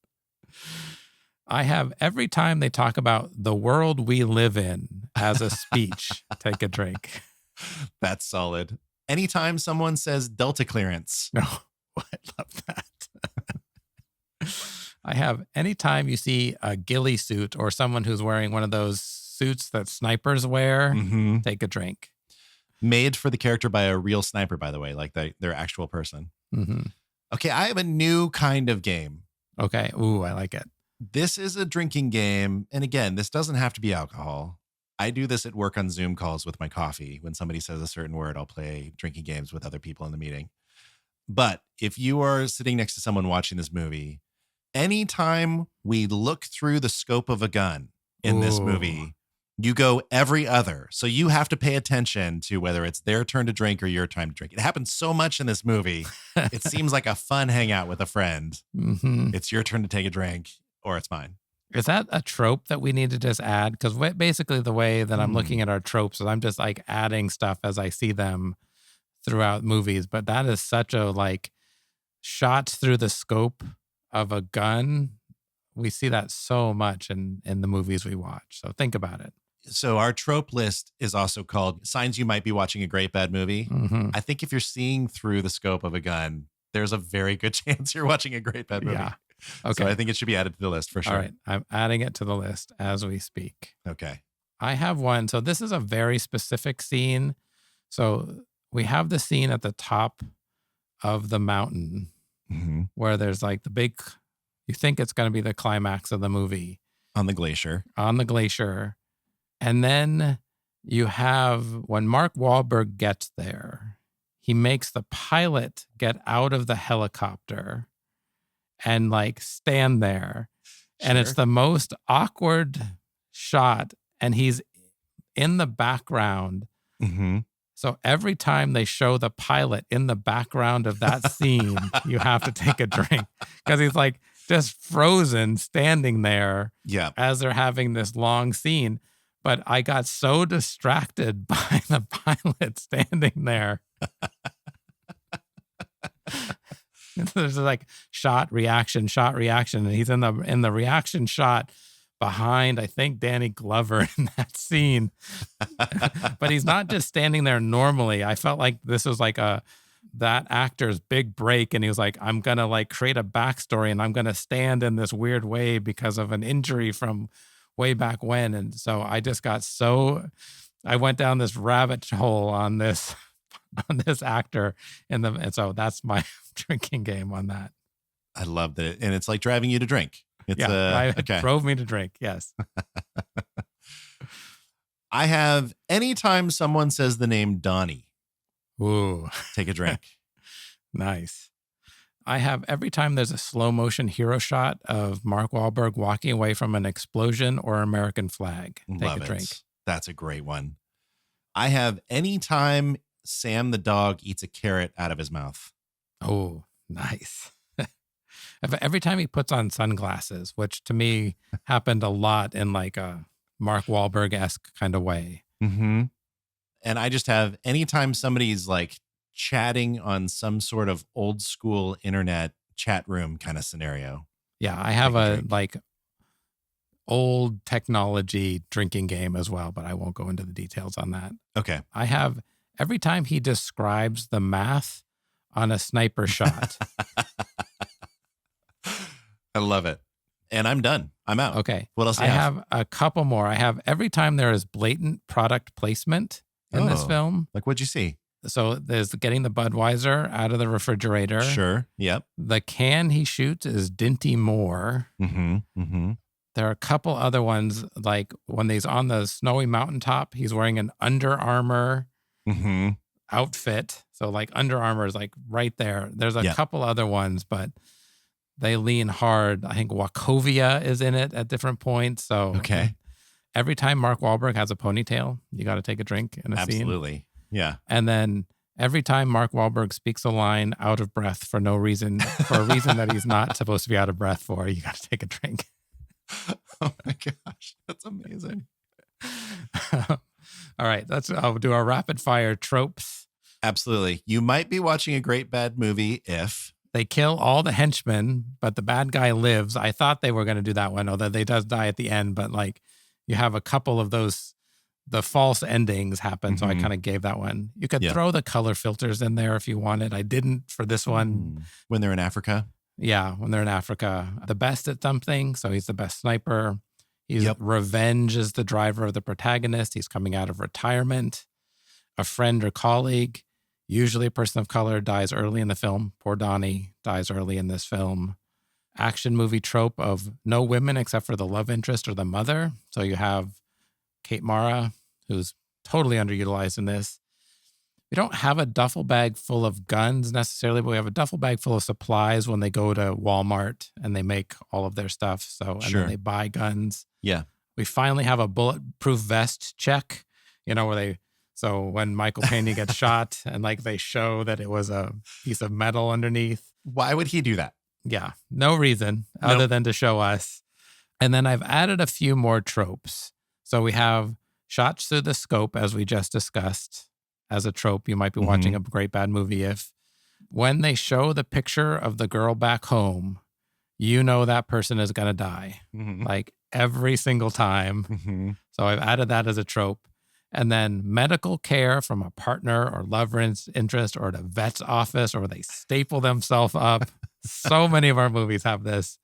B: I have every time they talk about the world we live in as a speech, take a drink.
A: That's solid. Anytime someone says Delta clearance.
B: No, I love that. I have anytime you see a ghillie suit or someone who's wearing one of those suits that snipers wear, take a drink.
A: Made for the character by a real sniper, by the way, like their actual person. Okay, I have a new kind of game.
B: Okay. Ooh, I like it.
A: This is a drinking game. And again, this doesn't have to be alcohol. I do this at work on Zoom calls with my coffee. When somebody says a certain word, I'll play drinking games with other people in the meeting. But if you are sitting next to someone watching this movie, anytime we look through the scope of a gun in this movie, you go every other. So you have to pay attention to whether it's their turn to drink or your time to drink. It happens so much in this movie. It seems like a fun hangout with a friend. It's your turn to take a drink or it's mine.
B: Is that a trope that we need to just add? Because basically the way that I'm looking at our tropes is I'm just like adding stuff as I see them throughout movies. But that is such a like shots through the scope of a gun. We see that so much in the movies we watch. So think about it.
A: So our trope list is also called Signs You Might Be Watching a Great Bad Movie. I think if you're seeing through the scope of a gun, there's a very good chance you're watching a great bad movie.
B: Yeah. Okay.
A: So I think it should be added to the list for sure.
B: All right. I'm adding it to the list as we speak.
A: Okay.
B: I have one. So this is a very specific scene. So we have the scene at the top of the mountain where there's like the big, you think it's going to be the climax of the movie.
A: On the glacier.
B: And then you have when Mark Wahlberg gets there, he makes the pilot get out of the helicopter and like stand there.
A: Sure.
B: And it's the most awkward shot. And he's in the background. So every time they show the pilot in the background of that scene, you have to take a drink because he's like just frozen standing there as they're having this long scene. But I got so distracted by the pilot standing there. There's like shot, reaction. And he's in the reaction shot behind, I think, Danny Glover in that scene. But he's not just standing there normally. I felt like this was like that actor's big break. And he was like, I'm going to like create a backstory and I'm going to stand in this weird way because of an injury from way back when. And so I just got I went down this rabbit hole on this actor and so that's my drinking game on that.
A: I love that. And it's like driving you to drink. It's
B: it drove me to drink. Yes.
A: I have anytime someone says the name Donnie,
B: Ooh,
A: take a drink.
B: nice. I have every time there's a slow motion hero shot of Mark Wahlberg walking away from an explosion or American flag. Take
A: Love
B: a drink.
A: it. That's a great one. I have anytime Sam the dog eats a carrot out of his mouth.
B: Oh, nice. Every time he puts on sunglasses, which to me happened a lot in like a Mark Wahlberg-esque kind of way.
A: Mm-hmm. And I just have anytime somebody's like chatting on some sort of old school internet chat room kind of scenario.
B: Yeah, I have
A: Take a
B: a
A: drink.
B: like old technology drinking game as well, but I won't go into the details on that.
A: Okay.
B: I have every time he describes the math on a sniper shot.
A: I love it. And I'm done. I'm out.
B: Okay.
A: What else do
B: I
A: you have?
B: have a couple more. I have every time there is blatant product placement in this
A: Oh.
B: film.
A: Like, what'd you see?
B: So there's getting the Budweiser out of the refrigerator.
A: Sure. Yep.
B: The can he shoots is Dinty Moore.
A: Mm-hmm. Mm-hmm.
B: There are a couple other ones, like when he's on the snowy mountaintop, he's wearing an Under Armour
A: Mm-hmm.
B: outfit. So like Under Armour is like right there. There's a couple other ones, but they lean hard. I think Wachovia is in it at different points. So
A: Okay.
B: every time Mark Wahlberg has a ponytail, you got to take a drink in a scene.
A: Absolutely. Yeah.
B: And then every time Mark Wahlberg speaks a line out of breath for no reason, for a reason that he's not supposed to be out of breath for, you got to take a drink.
A: Oh my gosh. That's amazing.
B: All right. I'll do our rapid fire tropes.
A: Absolutely. You might be watching a great bad movie if
B: They kill all the henchmen, but the bad guy lives. I thought they were going to do that one, although they does die at the end, but like you have a couple of those, the false endings happen. So I kind of gave that one. You could throw the color filters in there if you wanted. I didn't for this one.
A: When they're in Africa.
B: Yeah, when they're in Africa. The best at something. So he's the best sniper. He's revenge is the driver of the protagonist. He's coming out of retirement. A friend or colleague, usually a person of color, dies early in the film. Poor Donnie dies early in this film. Action movie trope of no women except for the love interest or the mother. So you have Kate Mara, who's totally underutilized in this. We don't have a duffel bag full of guns necessarily, but we have a duffel bag full of supplies when they go to Walmart and they make all of their stuff. So, and then they buy guns.
A: Yeah.
B: We finally have a bulletproof vest check, so when Michael Pena gets shot and like they show that it was a piece of metal underneath.
A: Why would he do that?
B: Yeah. No reason other than to show us. And then I've added a few more tropes. So we have shots through the scope, as we just discussed. As a trope, you might be watching a great bad movie if when they show the picture of the girl back home, you know that person is going to die. Like every single time. So I've added that as a trope. And then medical care from a partner or lover interest or at a vet's office, or they staple themselves up. So many of our movies have this.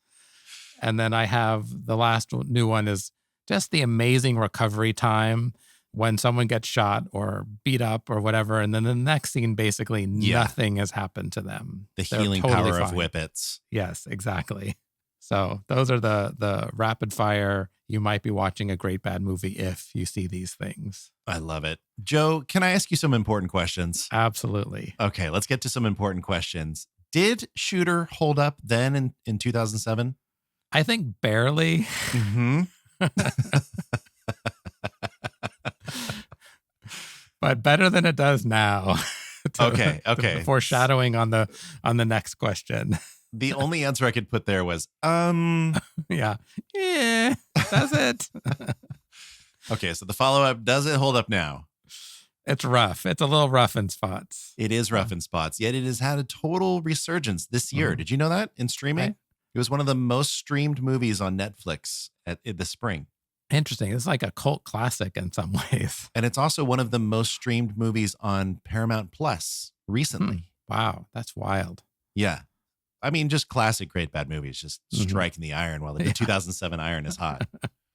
B: And then I have the last new one is just the amazing recovery time when someone gets shot or beat up or whatever. And then the next scene, basically nothing has happened to them.
A: The
B: They're
A: healing
B: totally
A: power of
B: fine.
A: whippets.
B: Yes, exactly. So those are the rapid fire. You might be watching a great bad movie if you see these things.
A: I love it. Joe, can I ask you some important questions?
B: Absolutely.
A: Okay, let's get to some important questions. Did Shooter hold up then in 2007?
B: I think barely. But better than it does now.
A: Okay.
B: Foreshadowing on the next question.
A: The only answer I could put there was,
B: Yeah, does it?
A: Okay, so the follow-up, does it hold up now?
B: It's rough. It's a little rough in spots.
A: It is rough in spots, yet it has had a total resurgence this year. Did you know that in streaming? It was one of the most streamed movies on Netflix in the spring.
B: Interesting. It's like a cult classic in some ways.
A: And it's also one of the most streamed movies on Paramount Plus recently.
B: Wow, that's wild.
A: Yeah. I mean, just classic great bad movies, just striking the iron while the 2007 iron is hot.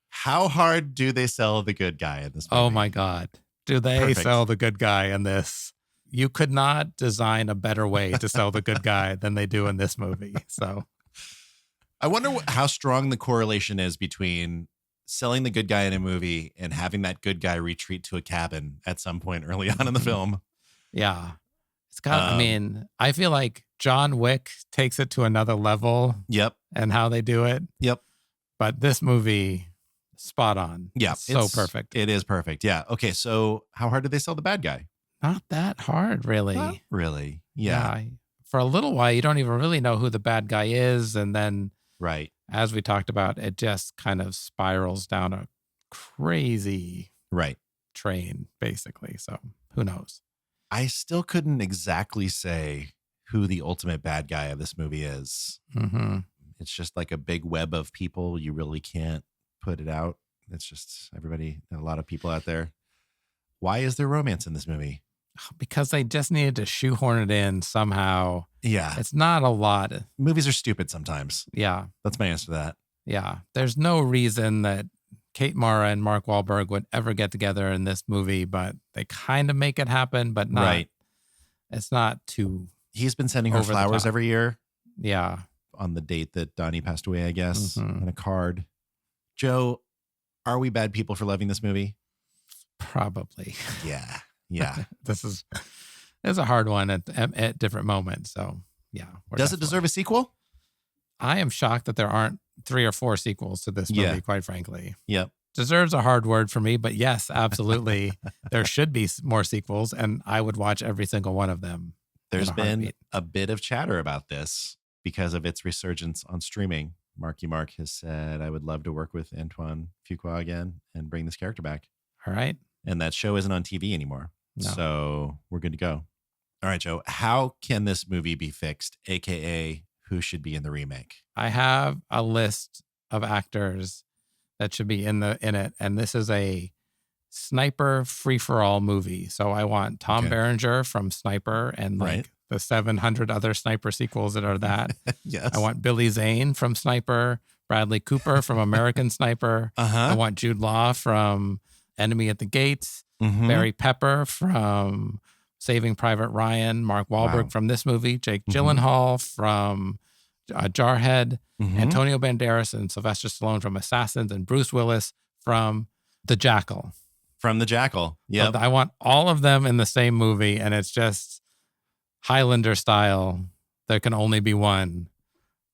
A: How hard do they sell the good guy in this movie?
B: Oh my God. Do they sell the good guy in this? You could not design a better way to sell the good guy than they do in this movie. So
A: I wonder how strong the correlation is between selling the good guy in a movie and having that good guy retreat to a cabin at some point early on in the film.
B: Yeah. It's got, I mean, I feel like John Wick takes it to another level.
A: Yep.
B: And how they do it.
A: Yep.
B: But this movie, spot on.
A: Yeah.
B: It's so perfect.
A: It is perfect. Yeah. Okay. So how hard did they sell the bad guy?
B: Not that hard, really.
A: Not really. Yeah.
B: For a little while, you don't even really know who the bad guy is. And then,
A: right.
B: As we talked about, it just kind of spirals down a crazy train, basically. So who knows?
A: I still couldn't exactly say who the ultimate bad guy of this movie is.
B: Mm-hmm.
A: It's just like a big web of people. You really can't put it out. It's just everybody, a lot of people out there. Why is there romance in this movie?
B: Because they just needed to shoehorn it in somehow.
A: Yeah.
B: It's not a lot.
A: Movies are stupid sometimes.
B: Yeah.
A: That's my answer to that.
B: Yeah. There's no reason that Kate Mara and Mark Wahlberg would ever get together in this movie, but they kind of make it happen, but not.
A: Right.
B: It's not too.
A: He's been sending her flowers every year.
B: Yeah.
A: On the date that Donnie passed away, I guess, and a card. Joe, are we bad people for loving this movie?
B: Probably.
A: Yeah. Yeah.
B: It's a hard one at different moments. So yeah.
A: Does it deserve a sequel?
B: I am shocked that there aren't 3 or 4 sequels to this movie, quite frankly.
A: Yep.
B: Deserves a hard word for me, but yes, absolutely. There should be more sequels, and I would watch every single one of them.
A: There's been a bit of chatter about this because of its resurgence on streaming. Marky Mark has said, I would love to work with Antoine Fuqua again and bring this character back.
B: All right.
A: And that show isn't on TV anymore.
B: No.
A: So we're good to go. All right, Joe, how can this movie be fixed? AKA, who should be in the remake?
B: I have a list of actors that should be in it. And this is a sniper free-for-all movie. So I want Tom Berenger from Sniper and the 700 other Sniper sequels that are that.
A: Yes.
B: I want Billy Zane from Sniper, Bradley Cooper from American Sniper. I want Jude Law from Enemy at the Gates, Barry Pepper from Saving Private Ryan, Mark Wahlberg from this movie, Jake Gyllenhaal from Jarhead, Antonio Banderas and Sylvester Stallone from Assassins, and Bruce Willis from The Jackal.
A: From The Jackal, yeah.
B: So I want all of them in the same movie, and it's just Highlander style. There can only be one.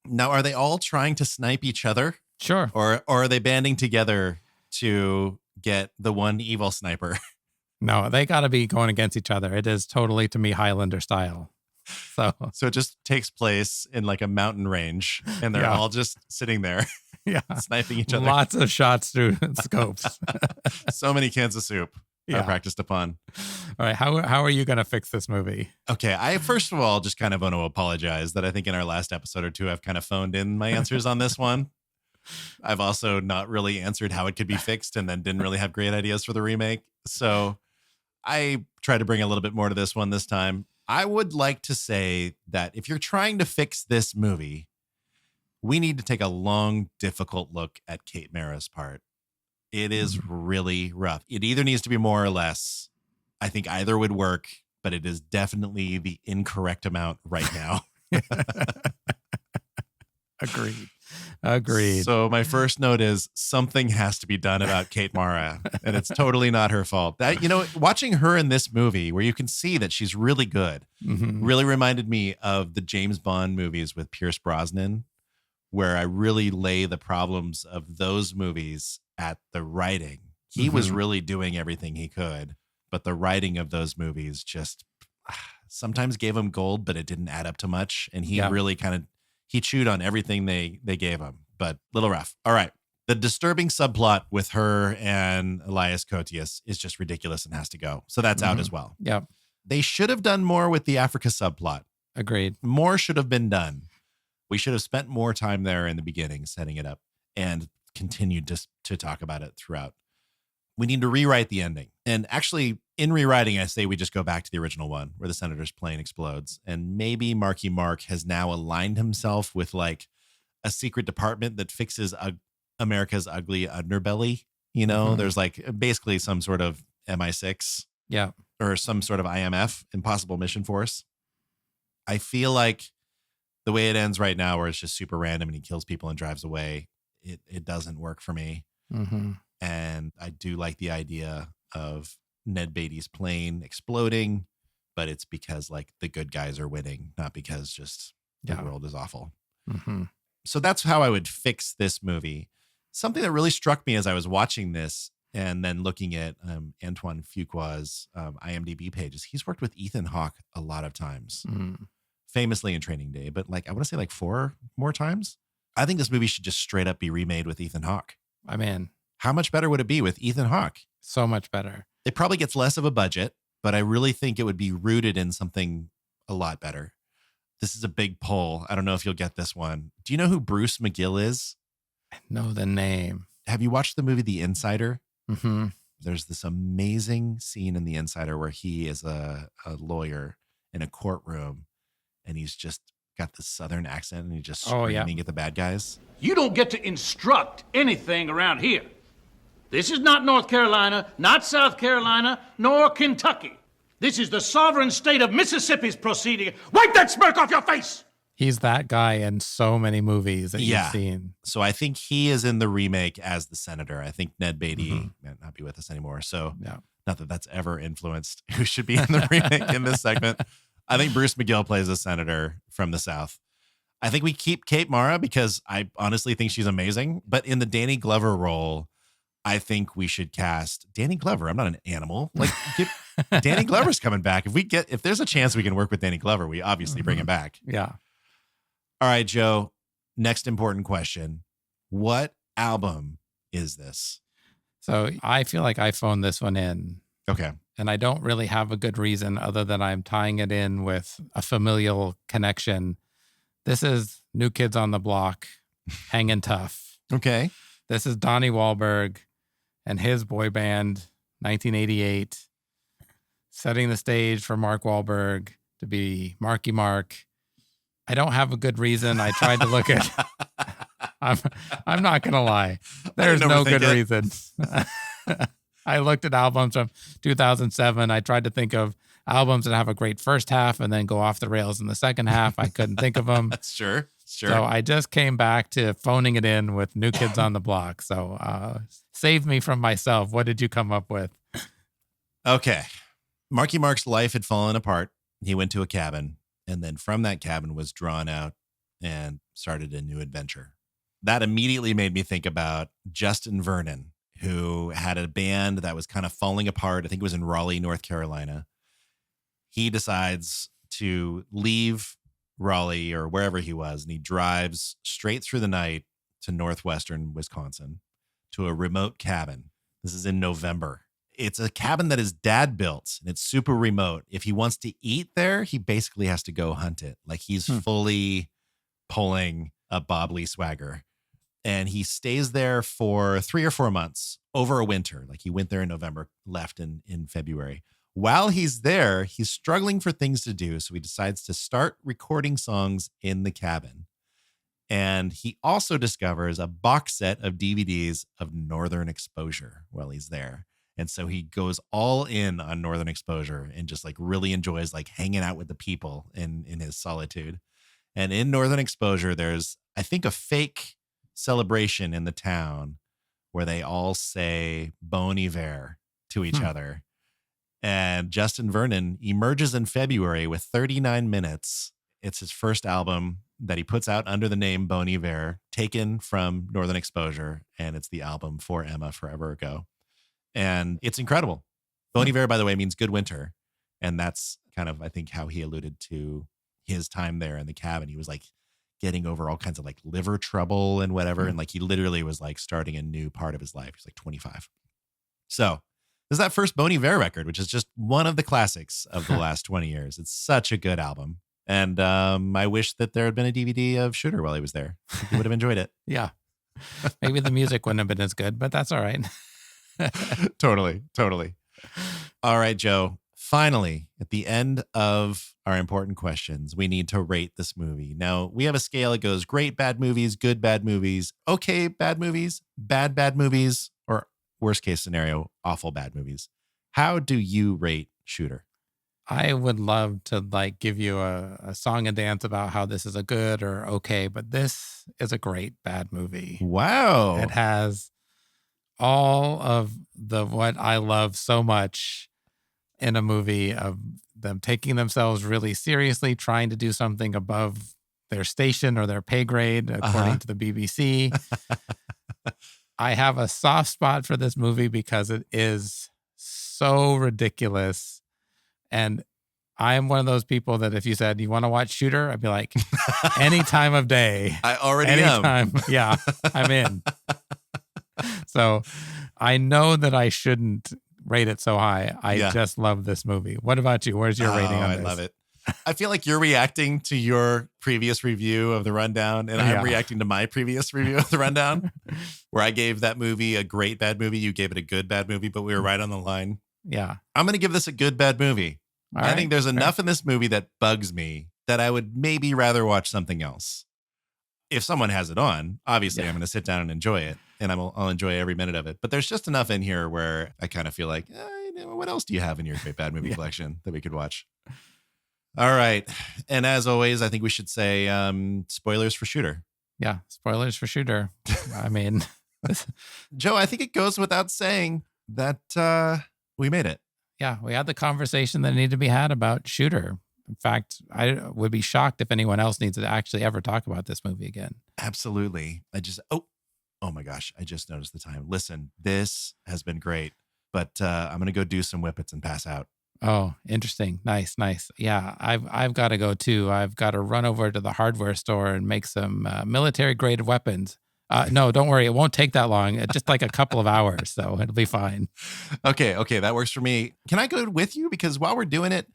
A: Now, are they all trying to snipe each other?
B: Sure.
A: Or are they banding together to get the one evil sniper?
B: No, they got to be going against each other. It is totally, to me, Highlander style. So
A: it just takes place in like a mountain range, and they're all just sitting there, sniping each other.
B: Lots of shots through scopes.
A: So many cans of soup I practiced upon.
B: All right, how are you going to fix this movie?
A: Okay, I first of all just kind of want to apologize that I think in our last episode or two I've kind of phoned in my answers on this one. I've also not really answered how it could be fixed, and then didn't really have great ideas for the remake. So I tried to bring a little bit more to this one this time. I would like to say that if you're trying to fix this movie, we need to take a long, difficult look at Kate Mara's part. It is really rough. It either needs to be more or less. I think either would work, but it is definitely the incorrect amount right now.
B: Agreed.
A: So my first note is something has to be done about Kate Mara, and it's totally not her fault. That, watching her in this movie where you can see that she's really good, really reminded me of the James Bond movies with Pierce Brosnan, where I really lay the problems of those movies at the writing. He was really doing everything he could, but the writing of those movies just sometimes gave him gold, but it didn't add up to much. And he really he chewed on everything they gave him, but little rough. All right. The disturbing subplot with her and Elias Koteas is just ridiculous and has to go. So that's out as well.
B: Yeah.
A: They should have done more with the Africa subplot.
B: Agreed.
A: More should have been done. We should have spent more time there in the beginning, setting it up, and continued to talk about it throughout. We need to rewrite the ending. And actually, in rewriting, I say we just go back to the original one where the senator's plane explodes. And maybe Marky Mark has now aligned himself with like a secret department that fixes America's ugly underbelly. There's like basically some sort of MI6.
B: Yeah.
A: Or some sort of IMF, Impossible Mission Force. I feel like the way it ends right now, where it's just super random and he kills people and drives away, it doesn't work for me.
B: Mm-hmm.
A: And I do like the idea of Ned Beatty's plane exploding, but it's because like the good guys are winning, not because just the world is awful.
B: Mm-hmm.
A: So that's how I would fix this movie. Something that really struck me as I was watching this and then looking at Antoine Fuqua's IMDb pages, he's worked with Ethan Hawke a lot of times, famously in Training Day, but like I want to say like 4 more times. I think this movie should just straight up be remade with Ethan Hawke.
B: I'm in.
A: How much better would it be with Ethan Hawke?
B: So much better.
A: It probably gets less of a budget, but I really think it would be rooted in something a lot better. This is a big pull. I don't know if you'll get this one. Do you know who Bruce McGill is?
B: I know the name.
A: Have you watched the movie The Insider?
B: Mm-hmm.
A: There's this amazing scene in The Insider where he is a lawyer in a courtroom and he's just got this southern accent and he's just screaming at the bad guys.
J: You don't get to instruct anything around here. This is not North Carolina, not South Carolina, nor Kentucky. This is the sovereign state of Mississippi's proceeding. Wipe that smirk off your face!
B: He's that guy in so many movies that you've seen.
A: So I think he is in the remake as the senator. I think Ned Beatty might not be with us anymore. So not that that's ever influenced who should be in the remake in this segment. I think Bruce McGill plays a senator from the South. I think we keep Kate Mara because I honestly think she's amazing. But in the Danny Glover role, I think we should cast Danny Glover. I'm not an animal. Like Danny Glover's coming back. If there's a chance we can work with Danny Glover, we obviously bring him back.
B: Yeah.
A: All right, Joe. Next important question. What album is this?
B: So I feel like I phoned this one in.
A: Okay.
B: And I don't really have a good reason other than I'm tying it in with a familial connection. This is New Kids on the Block, Hangin' Tough.
A: Okay.
B: This is Donnie Wahlberg and his boy band, 1988, setting the stage for Mark Wahlberg to be Marky Mark. I don't have a good reason. I tried to look at. I'm not gonna lie. There's no good reason. I looked at albums from 2007. I tried to think of albums that have a great first half and then go off the rails in the second half. I couldn't think of them.
A: Sure.
B: So I just came back to phoning it in with New Kids on the Block. So save me from myself. What did you come up with?
A: Okay. Marky Mark's life had fallen apart. He went to a cabin. And then from that cabin was drawn out and started a new adventure. That immediately made me think about Justin Vernon, who had a band that was kind of falling apart. I think it was in Raleigh, North Carolina. He decides to leave Raleigh or wherever he was, and he drives straight through the night to northwestern Wisconsin to a remote cabin. This is in November. It's a cabin that his dad built, and it's super remote. If he wants to eat there, he basically has to go hunt it. Like he's fully pulling a Bob Lee Swagger. And he stays there for 3 or 4 months over a winter. Like he went there in November, left in February. While he's there, he's struggling for things to do. So he decides to start recording songs in the cabin. And he also discovers a box set of DVDs of Northern Exposure while he's there. And so he goes all in on Northern Exposure and just like really enjoys like hanging out with the people in his solitude. And in Northern Exposure, there's, I think, a fake celebration in the town where they all say Bon Iver to each other. And Justin Vernon emerges in February with 39 minutes. It's his first album that he puts out under the name Bon Iver, taken from Northern Exposure. And it's the album For Emma Forever Ago. And it's incredible. Bon Iver, by the way, means good winter. And that's kind of, I think, how he alluded to his time there in the cabin. He was like getting over all kinds of like liver trouble and whatever. And like he literally was like starting a new part of his life. He's like 25. So this is that first Bon Iver record, which is just one of the classics of the last 20 years. It's such a good album. And I wish that there had been a DVD of Shooter while he was there. I think he would have enjoyed it.
B: Yeah. Maybe the music wouldn't have been as good, but that's all right.
A: Totally. All right, Joe. Finally, at the end of our important questions, we need to rate this movie. Now, we have a scale. It goes great bad movies, good bad movies, okay bad movies, bad movies, or worst case scenario, awful bad movies. How do you rate Shooter?
B: I would love to like give you a song and dance about how this is a good or okay, but this is a great bad movie.
A: Wow.
B: It has all of what I love so much in a movie of them taking themselves really seriously, trying to do something above their station or their pay grade, according to the BBC. I have a soft spot for this movie because it is so ridiculous. And I am one of those people that if you said, you want to watch Shooter? I'd be like, any time of day.
A: I already
B: am. Yeah, I'm in. So I know that I shouldn't rate it so high. I just love this movie. What about you? Where's your rating on this?
A: I love it. I feel like you're reacting to your previous review of The Rundown, and I'm reacting to my previous review of The Rundown, where I gave that movie a great bad movie. You gave it a good bad movie, but we were right on the line.
B: Yeah.
A: I'm going to give this a good bad movie. I think there's enough in this movie that bugs me that I would maybe rather watch something else. If someone has it on, obviously I'm going to sit down and enjoy it, and I'll enjoy every minute of it. But there's just enough in here where I kind of feel like, what else do you have in your great bad movie collection that we could watch? All right. And as always, I think we should say spoilers for Shooter.
B: Yeah, spoilers for Shooter. I mean,
A: Joe, I think it goes without saying that we made it.
B: Yeah, we had the conversation that needed to be had about Shooter. In fact, I would be shocked if anyone else needs to actually ever talk about this movie again.
A: Absolutely. Oh my gosh, I just noticed the time. Listen, this has been great, but I'm going to go do some whippets and pass out.
B: Oh, interesting. Nice. Yeah, I've got to go too. I've got to run over to the hardware store and make some military-grade weapons. No, don't worry. It won't take that long. It's just like a couple of hours, so it'll be fine.
A: Okay, that works for me. Can I go with you? Because while we're doing it,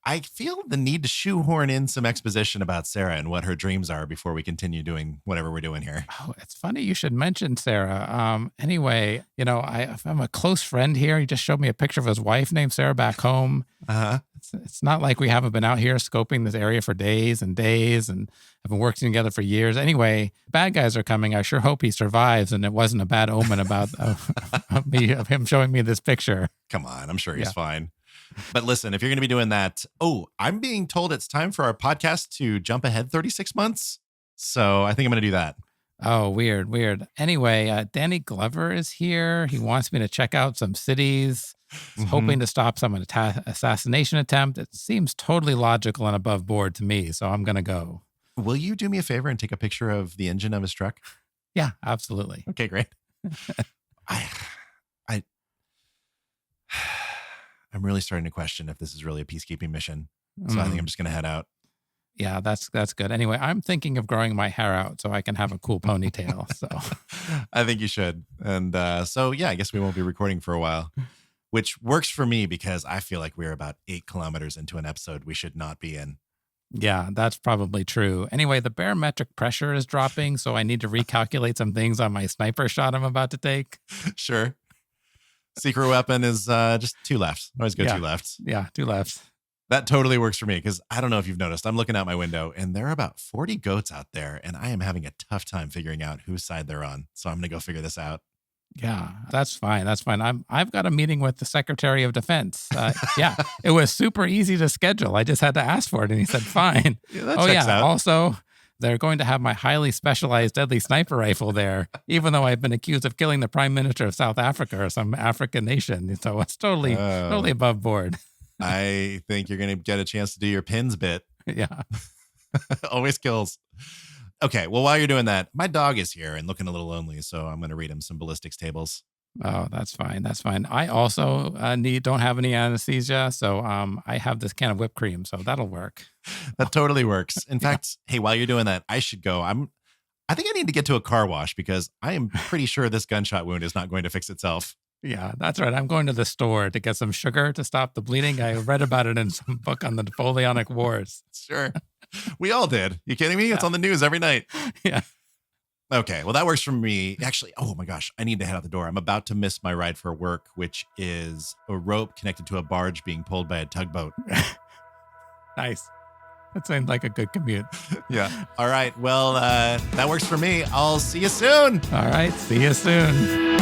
A: I feel the need to shoehorn in some exposition about Sarah and what her dreams are before we continue doing whatever we're doing here.
B: Oh, it's funny you should mention Sarah. Anyway, I'm a close friend here. He just showed me a picture of his wife named Sarah back home. It's not like we haven't been out here scoping this area for days and days and have been working together for years. Anyway, bad guys are coming. I sure hope he survives and it wasn't a bad omen about of him showing me this picture.
A: Come on, I'm sure he's fine. But listen, if you're going to be doing that, I'm being told it's time for our podcast to jump ahead 36 months. So I think I'm going to do that.
B: Oh, weird. Anyway, Danny Glover is here. He wants me to check out some cities. He's hoping to stop some assassination attempt. It seems totally logical and above board to me. So I'm going to go.
A: Will you do me a favor and take a picture of the engine of his truck?
B: Yeah, absolutely.
A: Okay, great. I'm really starting to question if this is really a peacekeeping mission. So I think I'm just going to head out.
B: Yeah, that's good. Anyway, I'm thinking of growing my hair out so I can have a cool ponytail. So
A: I think you should. And I guess we won't be recording for a while, which works for me because I feel like we're about 8 kilometers into an episode we should not be in.
B: Yeah, that's probably true. Anyway, the barometric pressure is dropping, so I need to recalculate some things on my sniper shot I'm about to take.
A: Sure. Secret weapon is just 2 lefts. Always go 2 lefts.
B: Yeah, 2 lefts.
A: That totally works for me because I don't know if you've noticed. I'm looking out my window and there are about 40 goats out there and I am having a tough time figuring out whose side they're on. So I'm going to go figure this out.
B: Yeah, that's fine. I've got a meeting with the Secretary of Defense. It was super easy to schedule. I just had to ask for it and he said, fine.
A: Out.
B: Also, they're going to have my highly specialized deadly sniper rifle there, even though I've been accused of killing the Prime Minister of South Africa or some African nation. So it's totally above board.
A: I think you're going to get a chance to do your pins bit.
B: Yeah.
A: Always kills. Okay, well, while you're doing that, my dog is here and looking a little lonely, so I'm going to read him some ballistics tables.
B: Oh, that's fine. I also don't have any anesthesia, so I have this can of whipped cream, so that'll work.
A: That totally works. In fact, hey, while you're doing that, I should go. I think I need to get to a car wash because I am pretty sure this gunshot wound is not going to fix itself.
B: Yeah, that's right. I'm going to the store to get some sugar to stop the bleeding. I read about it in some book on the Napoleonic Wars.
A: Sure. We all did. You kidding me? It's on the news every night.
B: Yeah.
A: Okay. Well, that works for me. Actually, oh my gosh, I need to head out the door. I'm about to miss my ride for work, which is a rope connected to a barge being pulled by a tugboat.
B: Nice. That seems like a good commute.
A: Yeah. All right. Well, that works for me. I'll see you soon.
B: All right. See you soon.